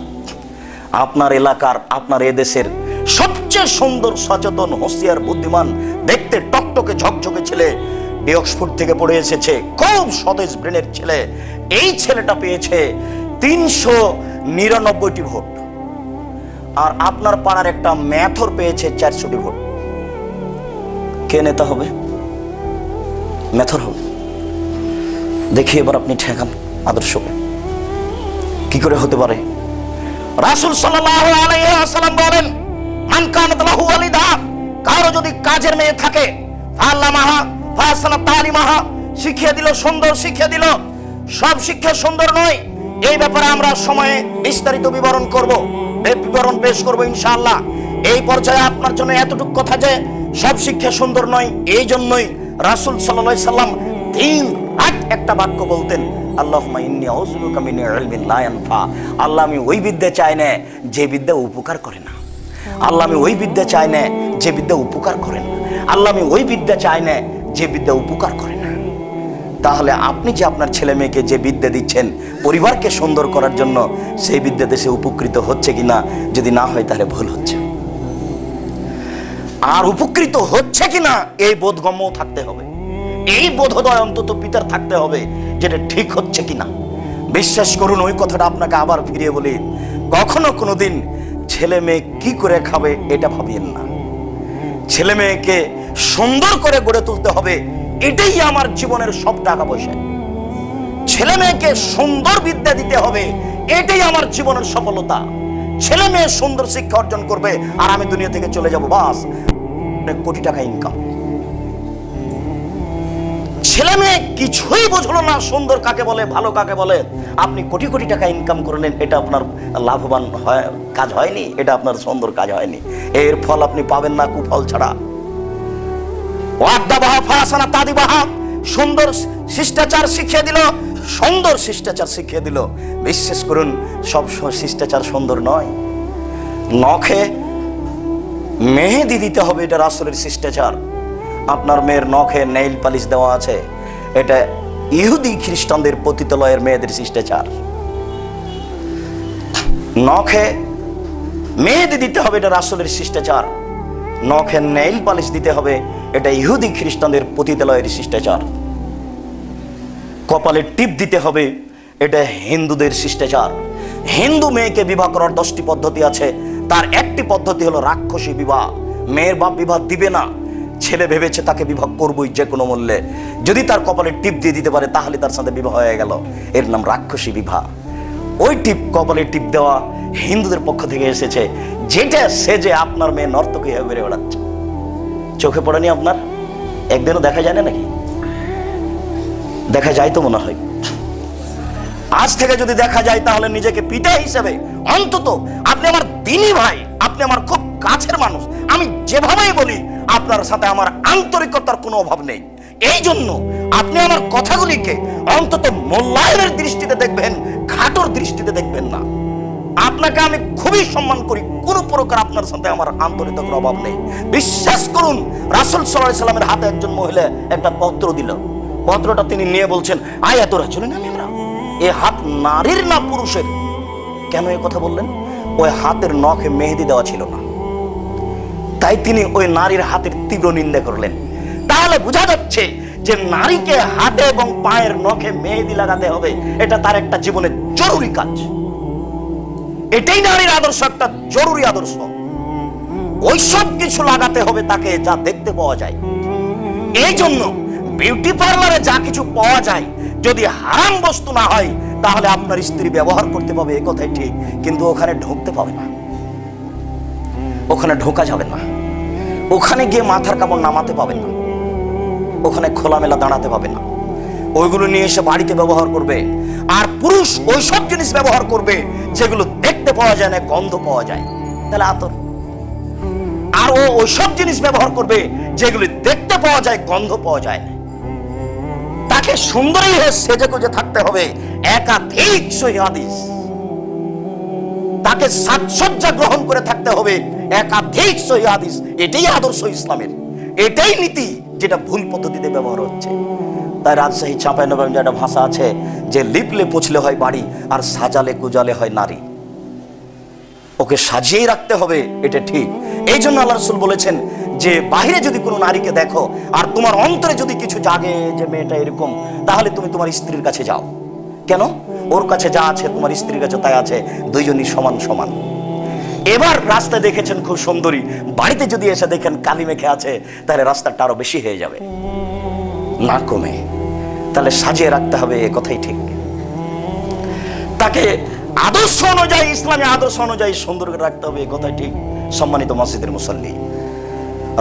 আপনার এলাকার, আপনার এদেশের সবচেয়ে সুন্দর, সচেতন, হোশিয়ার, বুদ্ধিমান, দেখতে টকটকে ঝকঝকে ছেলে অক্সফোর্ড থেকে পড়ে এসেছে, খুব সতেজ ব্রেনের ছেলে, এই ছেলেটা পেয়েছে 399টি ভোট, আর আপনার পাড়ার একটা ম্যাথর পেয়েছে 400টি ভোট। কে নেতা হবে? ম্যাথর হবে। দেখি এবার আপনি ঠেকান আদর্শকে, কি করে হতে পারে? রাসূল সাল্লাল্লাহু আলাইহি ওয়াসাল্লাম বলেন, মান কানাত লাহু ওয়ালিদা, কারো যদি কাজের মেয়ে থাকে, ফাআল্লামাহা ফাসানা তালিমাহা, শিখিয়ে দিল, সুন্দর শিখিয়ে দিল। সব শিক্ষা সুন্দর নয়, এই ব্যাপারে আমরা সময়ে বিস্তারিত বিবরণ পেশ করব ইনশাআল্লাহ। এই পর্যায়ে আপনার জন্য এতটুকু কথা যে সব শিক্ষা সুন্দর নয়, এই জন্যই রাসূল সাল্লাল্লাহু আলাইহি সাল্লাম দিন রাত একটা বাক্য বলতেন, আল্লাহুম্মা ইন্নী আউযুবিকা মিন ইলমিন লা ইয়ানফা। আল্লাহ, আমি ওই বিদ্যা চাই না যে বিদ্যা উপকার করে না। আল্লাহ, আমি ওই বিদ্যা চাই না যে বিদ্যা উপকার করে না। আল্লাহ, আমি ওই বিদ্যা চাই না যে বিদ্যা উপকার করে না। তাহলে আপনি যে আপনার ছেলে মেয়েকে যে বিদ্যা দিচ্ছেন পরিবারকে সুন্দর করার জন্য, সেই বিদ্যাতে সে উপকৃত হচ্ছে কিনা, যদি না হয় তাহলে ভুল হচ্ছে। আর উপকৃত হচ্ছে কিনা এই বোধগম্য থাকতে হবে, এই বোধোদয় অন্তত পিতার থাকতে হবে, যেটা ঠিক হচ্ছে কিনা। বিশ্বাস করুন, ওই কথাটা আপনাকে আবার ফিরিয়ে বলি, কখনো কোনোদিন ছেলে মেয়ে কি করে খাবে এটা ভাবিয়েন না। ছেলে মেয়েকে সুন্দর করে গড়ে তুলতে হবে, এটাই আমার জীবনের সব টাকা পয়সা। ছেলে মেয়েকে সুন্দর বিদ্যা দিতে হবে, এটাই আমার জীবনের সফলতা। ছেলে মেয়ে সুন্দর শিক্ষা অর্জন করবে আর আমি দুনিয়া থেকে চলে যাব, বাস কোটি টাকা ইনকাম। ছেলে মেয়ে কিছুই বুঝলো না সুন্দর কাকে বলে, ভালো কাকে বলে, আপনি কোটি কোটি টাকা ইনকাম করলেন, এটা আপনার লাভবান কাজ হয়নি, এটা আপনার সুন্দর কাজ হয়নি। এর ফল আপনি পাবেন না কুফল ছাড়া। সুন্দর শিষ্টাচার শিখিয়ে দিল, সুন্দর শিষ্টাচার শিখিয়ে দিল। বিশ্বাস করুন, সব শিষ্টাচার সুন্দর নয়। নখে মেহেদি দিতে হবে, এটা রাসূলের শিষ্টাচার। আপনার মেয়ের নখে নেইল পালিশ দেওয়া আছে, এটা ইহুদি খ্রিস্টানদের পতিতালয়ের মেয়েদের শিষ্টাচার। নখে মেহেদি দিতে হবে, এটা রাসূলের শিষ্টাচার। নখে নেইল পালিশ দিতে হবে, এটা ইহুদি খ্রিস্টানদের পতিতালয়ের শিষ্টাচার। কপালে টিপ দিতে হবে, এটা হিন্দুদের শিষ্টাচার। হিন্দু মেয়েকে বিবাহ করার 10টি পদ্ধতি আছে, তার একটি পদ্ধতি হলো রাক্ষসী বিবাহ। মেয়ের বাপ বিবাহ দিবে না, ছেলে ভেবেছে তাকে বিবাহ করবই যে কোনো মূল্যে, যদি তার কপালে টিপ দিয়ে দিতে পারে তাহলে তার সাথে বিবাহ হয়ে গেল, এর নাম রাক্ষসী বিবাহ। ওই টিপ, কপালে টিপ দেওয়া হিন্দুদের পক্ষ থেকে এসেছে, যেটা সেজে আপনার মেয়ে নর্তকী হয়ে বেড়ে বেড়াচ্ছে। চোখে পড়েনি আপনার? একদিনও দেখা যায় না নাকি? দেখা যায় তো মনে হয়। আজ থেকে যদি দেখা যায় তাহলে নিজেকে পিতা হিসেবে, অন্তত আপনি আমার দিনী ভাই, আপনি আমার খুব কাছের মানুষ, আমি যেভাবেই বলি আপনার সাথে আমার আন্তরিকতার কোনো অভাব নেই। এই জন্য আপনি আমার কথাগুলিকে অন্তত মূল্যায়নের দৃষ্টিতে দেখবেন, খাটোর দৃষ্টিতে দেখবেন না। আপনাকে আমি খুবই সম্মান করি, কোনো প্রকার আপনার সাথে আমার আন্তরিকতার অভাব নেই। বিশ্বাস করুন, রাসূল সাল্লাল্লাহু আলাইহি সাল্লামের হাতে একজন মহিলা একটা পত্র দিল, পত্রটা তিনি নিয়ে বলছেন, আয় এত রাসূলের নামে আমরা, এ হাত নারীর না পুরুষের? কেন এই কথা বললেন? ওই হাতের নখে মেহেদি দেওয়া ছিল না, তাই তিনি ওই নারীর হাতের তীব্র নিন্দা করলেন। তাহলে বোঝা যাচ্ছে যে নারীকে হাতে এবং পায়ের নখে মেহেদি লাগাতে হবে, এটা তার একটা জীবনের জরুরি কাজ। এটাই নারীর আদর্শ, একটা জরুরি আদর্শ। ওই সব কিছু লাগাতে হবে তাকে যা দেখতে পাওয়া যায়। এই জন্য বিউটি পার্লারে যা কিছু পাওয়া যায়, যদি হারাম বস্তু না হয় তাহলে আপনার স্ত্রী ব্যবহার করতে পাবে, এ কথাই ঠিক, কিন্তু ওখানে ঢুকতে পাবে না, ওখানে ঢোকা যাবে না, ওখানে গিয়ে মাথার কাপড় নামাতে পাবে না, ওখানে খোলামেলা দাঁড়াতে পাবে না। ওইগুলো নিয়ে এসে বাড়িতে ব্যবহার করবে। আর পুরুষ ওই সব জিনিস ব্যবহার করবে যেগুলো দেখতে পাওয়া যায় না, গন্ধ পাওয়া যায়, তাহলে আতর। আর ও ওই সব জিনিস ব্যবহার করবে যেগুলো দেখতে পাওয়া যায়, গন্ধ পাওয়া যায় না। তাকে সুন্দরী হয়ে সেজে গুজে থাকতে হবে, একাধিক সহিহ হাদিস। তাকে সাজসজ্জা গ্রহণ করে থাকতে হবে, একাধিক সহিহ হাদিস। এটাই আদর্শ ইসলামের, এটাই নীতি, যেটা ভুল পদ্ধতিতে ব্যবহার হচ্ছে। তাই রাজশাহী চাঁপাইনবাবগঞ্জে একটা ভাষা আছে যে লিপলে পুছলে হয় বাড়ি, আর সাজালে গুজালে হয় নারী। ওকে সাজিয়েই রাখতে হবে, এটা ঠিক। এই জন্য আল্লাহ রাসূল বলেছেন যে বাহিরে যদি কোনো নারীকে দেখো আর তোমার অন্তরে যদি কিছু জাগে যে মেয়েটা এরকম, তাহলে তুমি তোমার স্ত্রীর কাছে যাও। কেন? ওর কাছে যা আছে তোমার স্ত্রীর কাছে তাই আছে, দুইজনই সমান সমান। এবার রাস্তায় দেখেছেন খুব সুন্দরী, বাড়িতে যদি এসে দেখেন কালি মেখে আছে, তাহলে রাস্তাটা আরো বেশি হয়ে যাবে, না কমে। তাহলে সাজিয়ে রাখতে হবে, এ কথাই ঠিক। তাকে আদর্শ অনুযায়ী, ইসলামী আদর্শ অনুযায়ী সুন্দর করে রাখতে হবে, এ কথাই ঠিক। সম্মানিত মসজিদের মুসল্লি,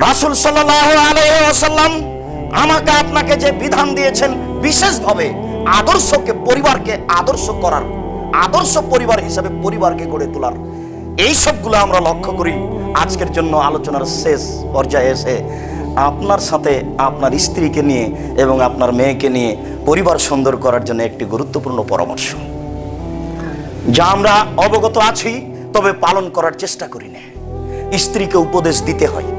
রাসূল সাল্লাল্লাহু আলাইহি ওয়াসাল্লাম আমাকে আপনাকে যে বিধান দিয়েছেন, বিশেষভাবে আদর্শকে, পরিবারকে আদর্শ করার, আদর্শ পরিবার হিসেবে পরিবারকে গড়ে তোলার, এই সবগুলো আমরা লক্ষ্য করি। আজকের জন্য আলোচনার শেষ পর্যায়ে এসে আপনার সাথে আপনার স্ত্রীকে নিয়ে এবং আপনার মেয়েকে নিয়ে পরিবার সুন্দর করার জন্য একটি গুরুত্বপূর্ণ পরামর্শ, যা আমরা অবগত আছি তবে পালন করার চেষ্টা করি না। স্ত্রীকে উপদেশ দিতে হয়।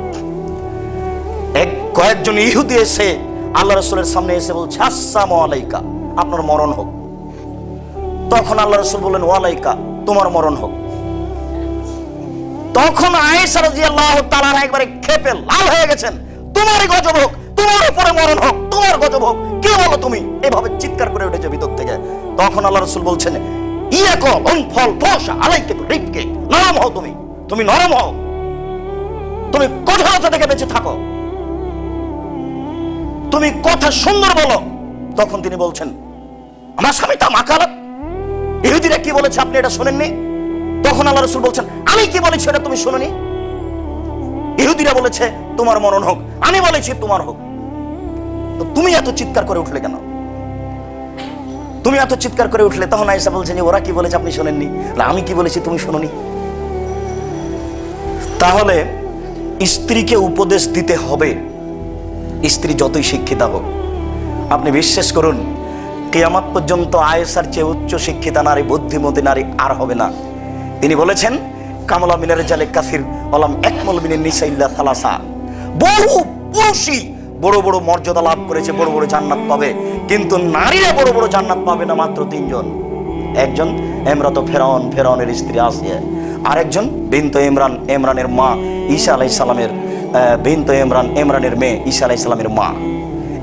কয়েকজন ইহুদি এসে আল্লাহ রাসূলের সামনে এসে বলছে, আসসালামু আলাইকা, আপনার মরণ হোক। তখন আল্লাহ রাসূল বললেন, ওয়ালাইকা, তোমার মরণ হোক। তখন আয়েশা রাদিয়াল্লাহু তাআলা একবারে ক্ষেপে লাল হয়ে গেছেন, তোমারই গজব হোক, তোমার উপরে মরণ হোক, তোমার গজব হোক, কি বলো তুমি, এভাবে চিৎকার করে উঠেছে ভিতর থেকে। তখন আল্লাহ রাসূল বলছেন, ইয়াকো অনফল তোষা আলাইকে রিপকে, নরম হও, তুমি নরম হও, তুমি কঠোরতা থেকে বেঁচে থাকো, তুমি কথা সুন্দর বলো। তখন তিনি বলছেন, আমার স্বামী তা মাকালাত, ইহুদিরা কি বলেছে আপনি এটা শুনেননি? তখন আল্লাহ রাসূল বলছেন, আমি কি বলেছি এটা তুমি শুনোনি? ইহুদিরা বলেছে তোমার মরণ হোক, আমি বলেছি তোমার হোক, তো তুমি এত চিৎকার করে উঠলে কেন? তুমি এত চিৎকার করে উঠলে? তখন আয়েশা বলছেন যে ওরা কি বলেছে আপনি শোনেননি, আমি কি বলেছি তুমি শোনোনি? তাহলে স্ত্রীকে উপদেশ দিতে হবে, স্ত্রী যতই শিক্ষিতা হোক। আপনি বিশ্বাস করুন, কিয়ামত পর্যন্ত আয়েশার চেয়ে উচ্চ শিক্ষিতা নারী, বুদ্ধিমতী নারী আর হবে না। তিনি বলেছেন, কামলা মিনারে জালে কাসির আলাম একমল মিনের নিসা ইল্লা সালাসা, বহু পুরুষই বড় বড় মর্যাদা লাভ করেছে, বড় বড় জান্নাত পাবে, কিন্তু নারীরা বড় বড় জান্নাত পাবে না মাত্র তিনজন। একজন ইমরাত ফেরাউন, ফেরাউনের স্ত্রী আসিয়া, আরেকজন বিনত ইমরান, ইমরানের মা ঈসা আলাইহিস সালামের বিনত ইমরান, ইমরানের মেয়ে ঈসা আলাইহিস সালামের মা।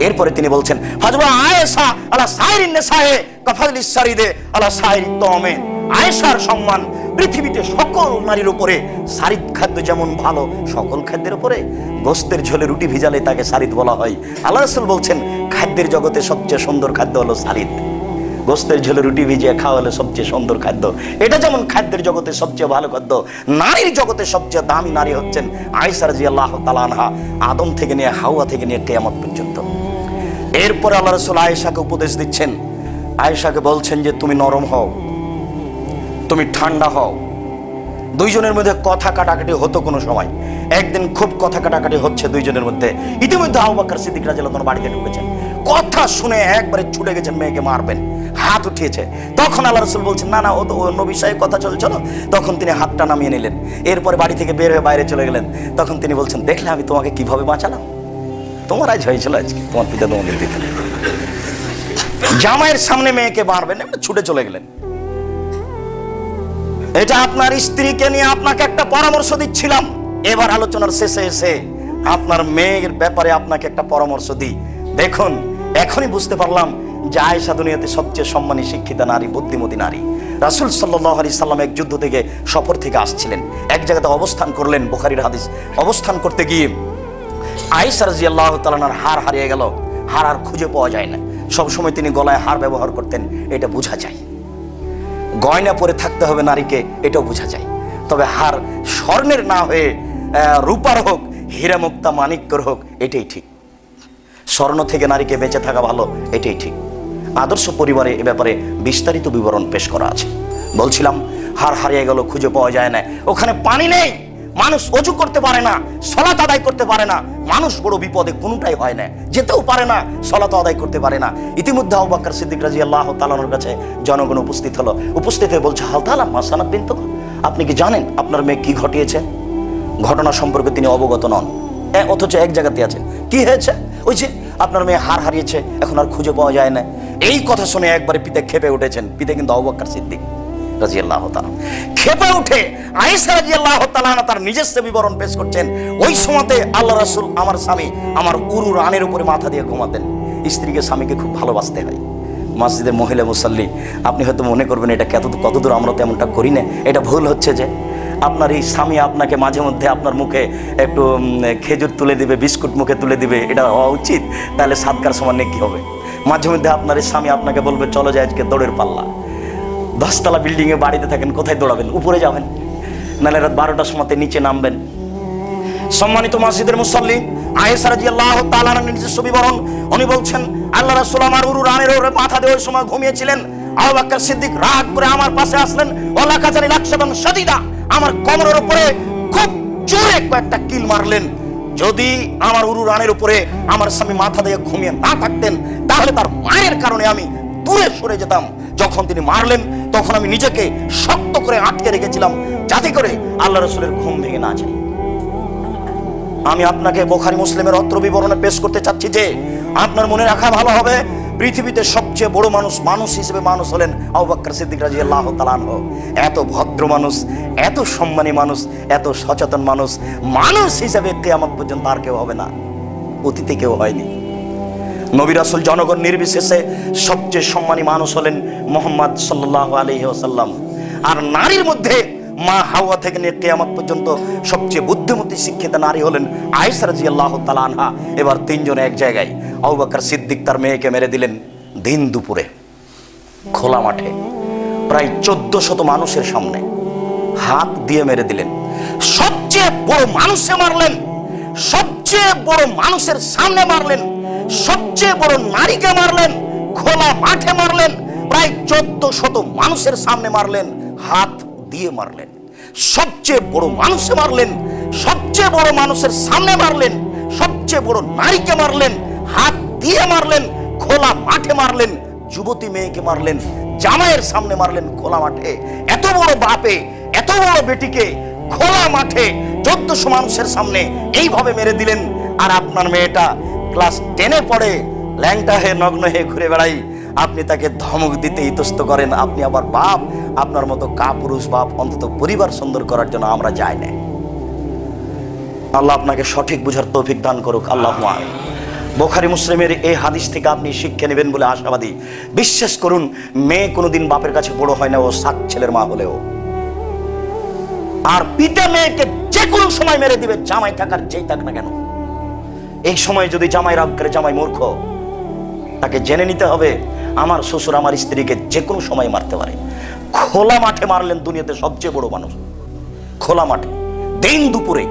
এরপরে তিনি বলছেন, ফাজবা আয়েশা আলা সাইরিন নিসায়ে কাফালিস সারিদে আলা সাইরিত তামে, আয়েশার সম্মান পৃথিবীতে সকল নারীর উপরে। সারিদ খাদ্য যেমন ভালো, সকল খাদ্যের উপরে গোস্তের ঝোলে রুটি ভিজালে তাকে সারিদ বলা হয়। আল্লাহ রাসূল বলছেন, খাদ্যের জগতে সবচেয়ে সুন্দর খাদ্য হলো সারিদ। গোস্তের ঝোলে রুটি ভিজিয়ে খাওয়া হলো সবচেয়ে সুন্দর খাদ্য। এটা যেমন খাদ্যের জগতে সবচেয়ে ভালো খাদ্য, নারীর জগতে সবচেয়ে দামি নারী হচ্ছেন আয়েশা রাদিয়াল্লাহু তাআলা আনহা, আদম থেকে নিয়ে হাওয়া থেকে নিয়ে কিয়ামত পর্যন্ত। এরপরে আল্লাহ রাসূল আয়েশাকে উপদেশ দিচ্ছেন, আয়েশাকে বলছেন যে তুমি নরম হও, তুমি ঠান্ডা হও। দুইজনের মধ্যে কথা কাটাকাটি হতো কোনো সময়, একদিন খুব কথা কাটাকাটি হচ্ছে দুইজনের মধ্যে। ইতিমধ্যে আবু বকর সিদ্দিক রাদিয়াল্লাহু আনহু বাড়িতে ঢুকেছেন, কথা শুনে একবারে ছুটে গেছেন মেয়েকে মারবেন, হাত উঠিয়েছে। তখন আল্লাহ রাসূল বলছেন, না না, ও তো অন্য বিষয়ে কথা চলছিল। তখন তিনি হাতটা নামিয়ে নিলেন, এরপরে বাড়ি থেকে বের হয়ে বাইরে চলে গেলেন। তখন তিনি বলছেন, দেখলে আমি তোমাকে কিভাবে বাঁচালাম, তোমার আজ হয়েছিল, আজকে তোমার পিতা তোমাকে দিতেন। জামাইয়ের সামনে মেয়েকে মারবেন, ছুটে চলে গেলেন। এটা আপনার স্ত্রীকে নিয়ে আপনাকে একটা পরামর্শ দিচ্ছিলাম। এবার আলোচনার শেষে এসে আপনার মেয়ের ব্যাপারে আপনাকে একটা পরামর্শ দিই। দেখুন, এখনই বুঝতে পারলাম যে আয়েশা দুনিয়াতে সবচেয়ে সম্মানী শিক্ষিতা নারী, বুদ্ধিমতী নারী। রাসূল সাল্লাল্লাহু আলাইহি সাল্লাম এক যুদ্ধ থেকে, সফর থেকে আসছিলেন, এক জায়গাতে অবস্থান করলেন, বুখারীর হাদিস। অবস্থান করতে গিয়ে আয়েশা রাদিয়াল্লাহু তাআলা আনহার হার হারিয়ে গেল। হার আর খুঁজে পাওয়া যায় না। সবসময় তিনি গলায় হার ব্যবহার করতেন, এটা বোঝা যায়। গয়না পরে থাকতে হবে নারীকে, এটাও বোঝা যায়। তবে হার স্বর্ণের না হয়ে রূপার হোক, হীরা মুক্তা মানিক্যর হোক, এটাই ঠিক। স্বর্ণ থেকে নারীকে বেঁচে থাকা ভালো, এটাই ঠিক। আদর্শ পরিবারে এ ব্যাপারে বিস্তারিত বিবরণ পেশ করা আছে। বলছিলাম, হার হারিয়ে গেল, খুঁজে পাওয়া যায় না। ওখানে পানি নেই, মানুষ ওযু করতে পারে না, সালাত আদায় করতে পারে না, মানুষ বড় বিপদে, কোনোটাই হয় না, যেতেও পারে না, সালাত আদায় করতে পারে না। ইতিমধ্যে আবু বকর সিদ্দিক রাদিয়াল্লাহু তাআলা আনহুর কাছে জনগণ উপস্থিত হলো। উপস্থিত হয়ে বলছে, হাল তাআলা মাসানাত বিনত, আপনি কি জানেন আপনার মেয়ে কি ঘটিয়েছে? ঘটনা সম্পর্কে তিনি অবগত নন, অথচ এক জায়গাতে আছেন। কি হয়েছে? ওই যে আপনার মেয়ে হার হারিয়েছে, এখন আর খুঁজে পাওয়া যায় না। এই কথা শুনে একবারে পিতা ক্ষেপে উঠেছেন। পিতা কিন্তু আবু বকর সিদ্দিক রাদিয়াল্লাহু তাআলা। ক্ষেপে উঠে আয়েশা রাদিয়াল্লাহু তাআলা তার নিজস্ব বিবরণ পেশ করছেন। ওই সময়তে আল্লাহ রাসূল, আমার স্বামী আমার উরু রানের উপরে মাথা দিয়ে ঘুমাতেন। স্ত্রীকে, স্বামীকে খুব ভালোবাসতে হয়। মসজিদের মহিলা মুসাল্লি, আপনি হয়তো মনে করবেন এটা কতদূর আমরা তেমনটা করি না। এটা ভুল হচ্ছে যে আপনার এই স্বামী আপনাকে মাঝে মধ্যে আপনার মুখে একটু খেজুর তুলে দিবে, বিস্কুট মুখে তুলে দিবে, এটা হওয়া উচিত। তাহলে সাদকার সমান নেকি হবে। মাঝে মধ্যে আপনার এই স্বামী আপনাকে বলবে, চলো যাই আজকে দৌড়ের পাল্লা। 10 তলা বিল্ডিংয়ে বাড়িতে থাকেন, কোথায় দৌড়াবেন? উপরে যাবেন, নাহলে রাত 12টার সময় নিচে নামবেন। সম্মানিত মসজিদের মুসাল্লি, আয়েশা রাদিয়াল্লাহু তাআলা নিজস্ব বিবরণ, উনি বলছেন, আল্লাহ রাসূল আমার উরু রানের উপরে মাথা দিয়ে ওই সময় ঘুমিয়েছিলেন। আবু বকর সিদ্দিক রাগ করে আমার পাশে আসলেন, ওয়ালা কাজানি লাকসাবান শাদীদা, আমার কোমরের উপরে খুব জোরে কয়েকটা কিল মারলেন। যদি আমার উরু রানের উপরে আমার স্বামী মাথা দিয়ে ঘুমিয়ে না থাকতেন, তাহলে তার মায়ের কারণে আমি দূরে সরে যেতাম। যখন তিনি মারলেন, তখন আমি নিজেকে শক্ত করে আটকে রেখেছিলাম, যাতে করে আল্লাহ রাসূলের ঘুম ভেঙে না যায়। আমি আপনাকে বুখারী মুসলিমের অত্র বিবরণে পেশ করতে চাচ্ছি যে আপনার মনে রাখা ভালো হবে, পৃথিবীতে সবচেয়ে বড় মানুষ হিসেবে মানুষ হলেন আবু বকর সিদ্দিক রাদিয়াল্লাহু তাআলা আনহু। এত ভদ্র মানুষ, এত সম্মানী মানুষ, এত সচেতন মানুষ হিসেবে কিয়ামত পর্যন্ত আর কেউ হবে না, অতীতে কেউ হয়নি। নবী রাসূল জনগণ নির্বিশেষে সবচেয়ে সম্মানী মানুষ হলেন মুহাম্মদ সাল্লাল্লাহু আলাইহি ওয়াসাল্লাম। আর নারীর মধ্যে মা হাওয়া থেকে নিয়ে কিয়ামত পর্যন্ত সবচেয়ে বুদ্ধিমতী শিক্ষিত নারী হলেন আয়েশা রাদিয়াল্লাহু তাআলা আনহা। এবার তিনজনে এক জায়গায়। আবু বকর সিদ্দিক তার মেয়েকে মেরে দিলেন দিন দুপুরে খোলা মাঠে, প্রায় 1400 মানুষের সামনে হাত দিয়ে মেরে দিলেন। সবচেয়ে বড় মানুষে মারলেন, সবচেয়ে বড় মানুষের সামনে মারলেন, সবচেয়ে বড় নারীকে মারলেন, খোলা মাঠে মারলেন, প্রায় 1400 মানুষের সামনে মারলেন, হাত দিয়ে মারলেন। সবচেয়ে বড় মানুষে মারলেন, সবচেয়ে বড় মানুষের সামনে মারলেন, সবচেয়ে বড় নারীকে মারলেন, হাত দিয়ে মারলেন, খোলা মাঠে মারলেন, যুবতী মেয়েকে মারলেন, জামাইয়ের সামনে মারলেন খোলা মাঠে। এত বড় বাপে এত বড় বেটিকে খোলা মাঠে 1400 মানুষের সামনে এইভাবে মেরে দিলেন। আর আপনার মেয়েটা ক্লাস 10-এ পড়ে, ল্যাংটা হয়ে নগ্ন হয়ে ঘুরে বেড়াই, আপনি তাকে ধমক দিতে ইতস্ত করেন। আপনি আবার বাপ, আপনার মতো কাপুরুষ বাপ অন্তত পরিবার সুন্দর করার জন্য আমরা যাই না। আল্লাহ আপনাকে সঠিক বুঝার তৌফিক দান করুক, আল্লাহুম্মা আমিন। বুখারী মুসলিমের এই হাদিস থেকে আপনি শিক্ষা নেবেন বলে আশাবাদী। বিশ্বাস করুন, মেয়ে কোনোদিন বাপের কাছে বড় হয় না, ও 7 ছেলের মা হলেও। আর পিতা মেয়েকে যে কোনো সময় মেরে দিবে, জামাই থাকার যেই থাক না কেন। এই সময় যদি জামাই রাগ করে, জামাই মূর্খ, তাকে জেনে নিতে হবে আমার শ্বশুর আমার স্ত্রীকে যে কোনো সময় মারতে পারে। খোলা মাঠে মারলেন দুনিয়াতে সবচেয়ে বড় মানুষ, খোলা মাঠে দিন দুপুরে।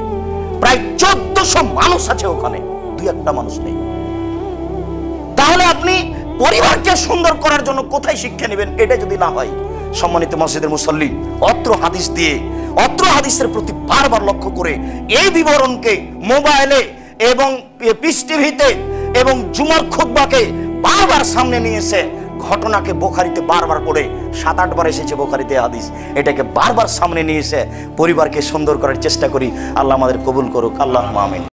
প্রায় 1400 মানুষ আছে ওখানে, 2-1টা মানুষ নেই। তাহলে আপনি পরিবারকে সুন্দর করার জন্য কোথায় শিক্ষা নেবেন? এটা যদি না হয়, সম্মানিত মসজিদের মুসল্লি, অত্র হাদিস দিয়ে, অত্র হাদিসের প্রতি বারবার লক্ষ্য করে এই বিবরণকে মোবাইলে এবং পিস টিভিতে এবং জুমার খুতবাকে বারবার সামনে নিয়ে এসে, ঘটনাকে বুখারীতে বারবার করে 7-8 বার এসেছে বুখারীতে হাদিস, এটাকে বারবার সামনে নিয়ে এসে পরিবারকে সুন্দর করার চেষ্টা করি। আল্লাহ আমাদের কবুল করুক, আল্লাহুম্মা আমিন।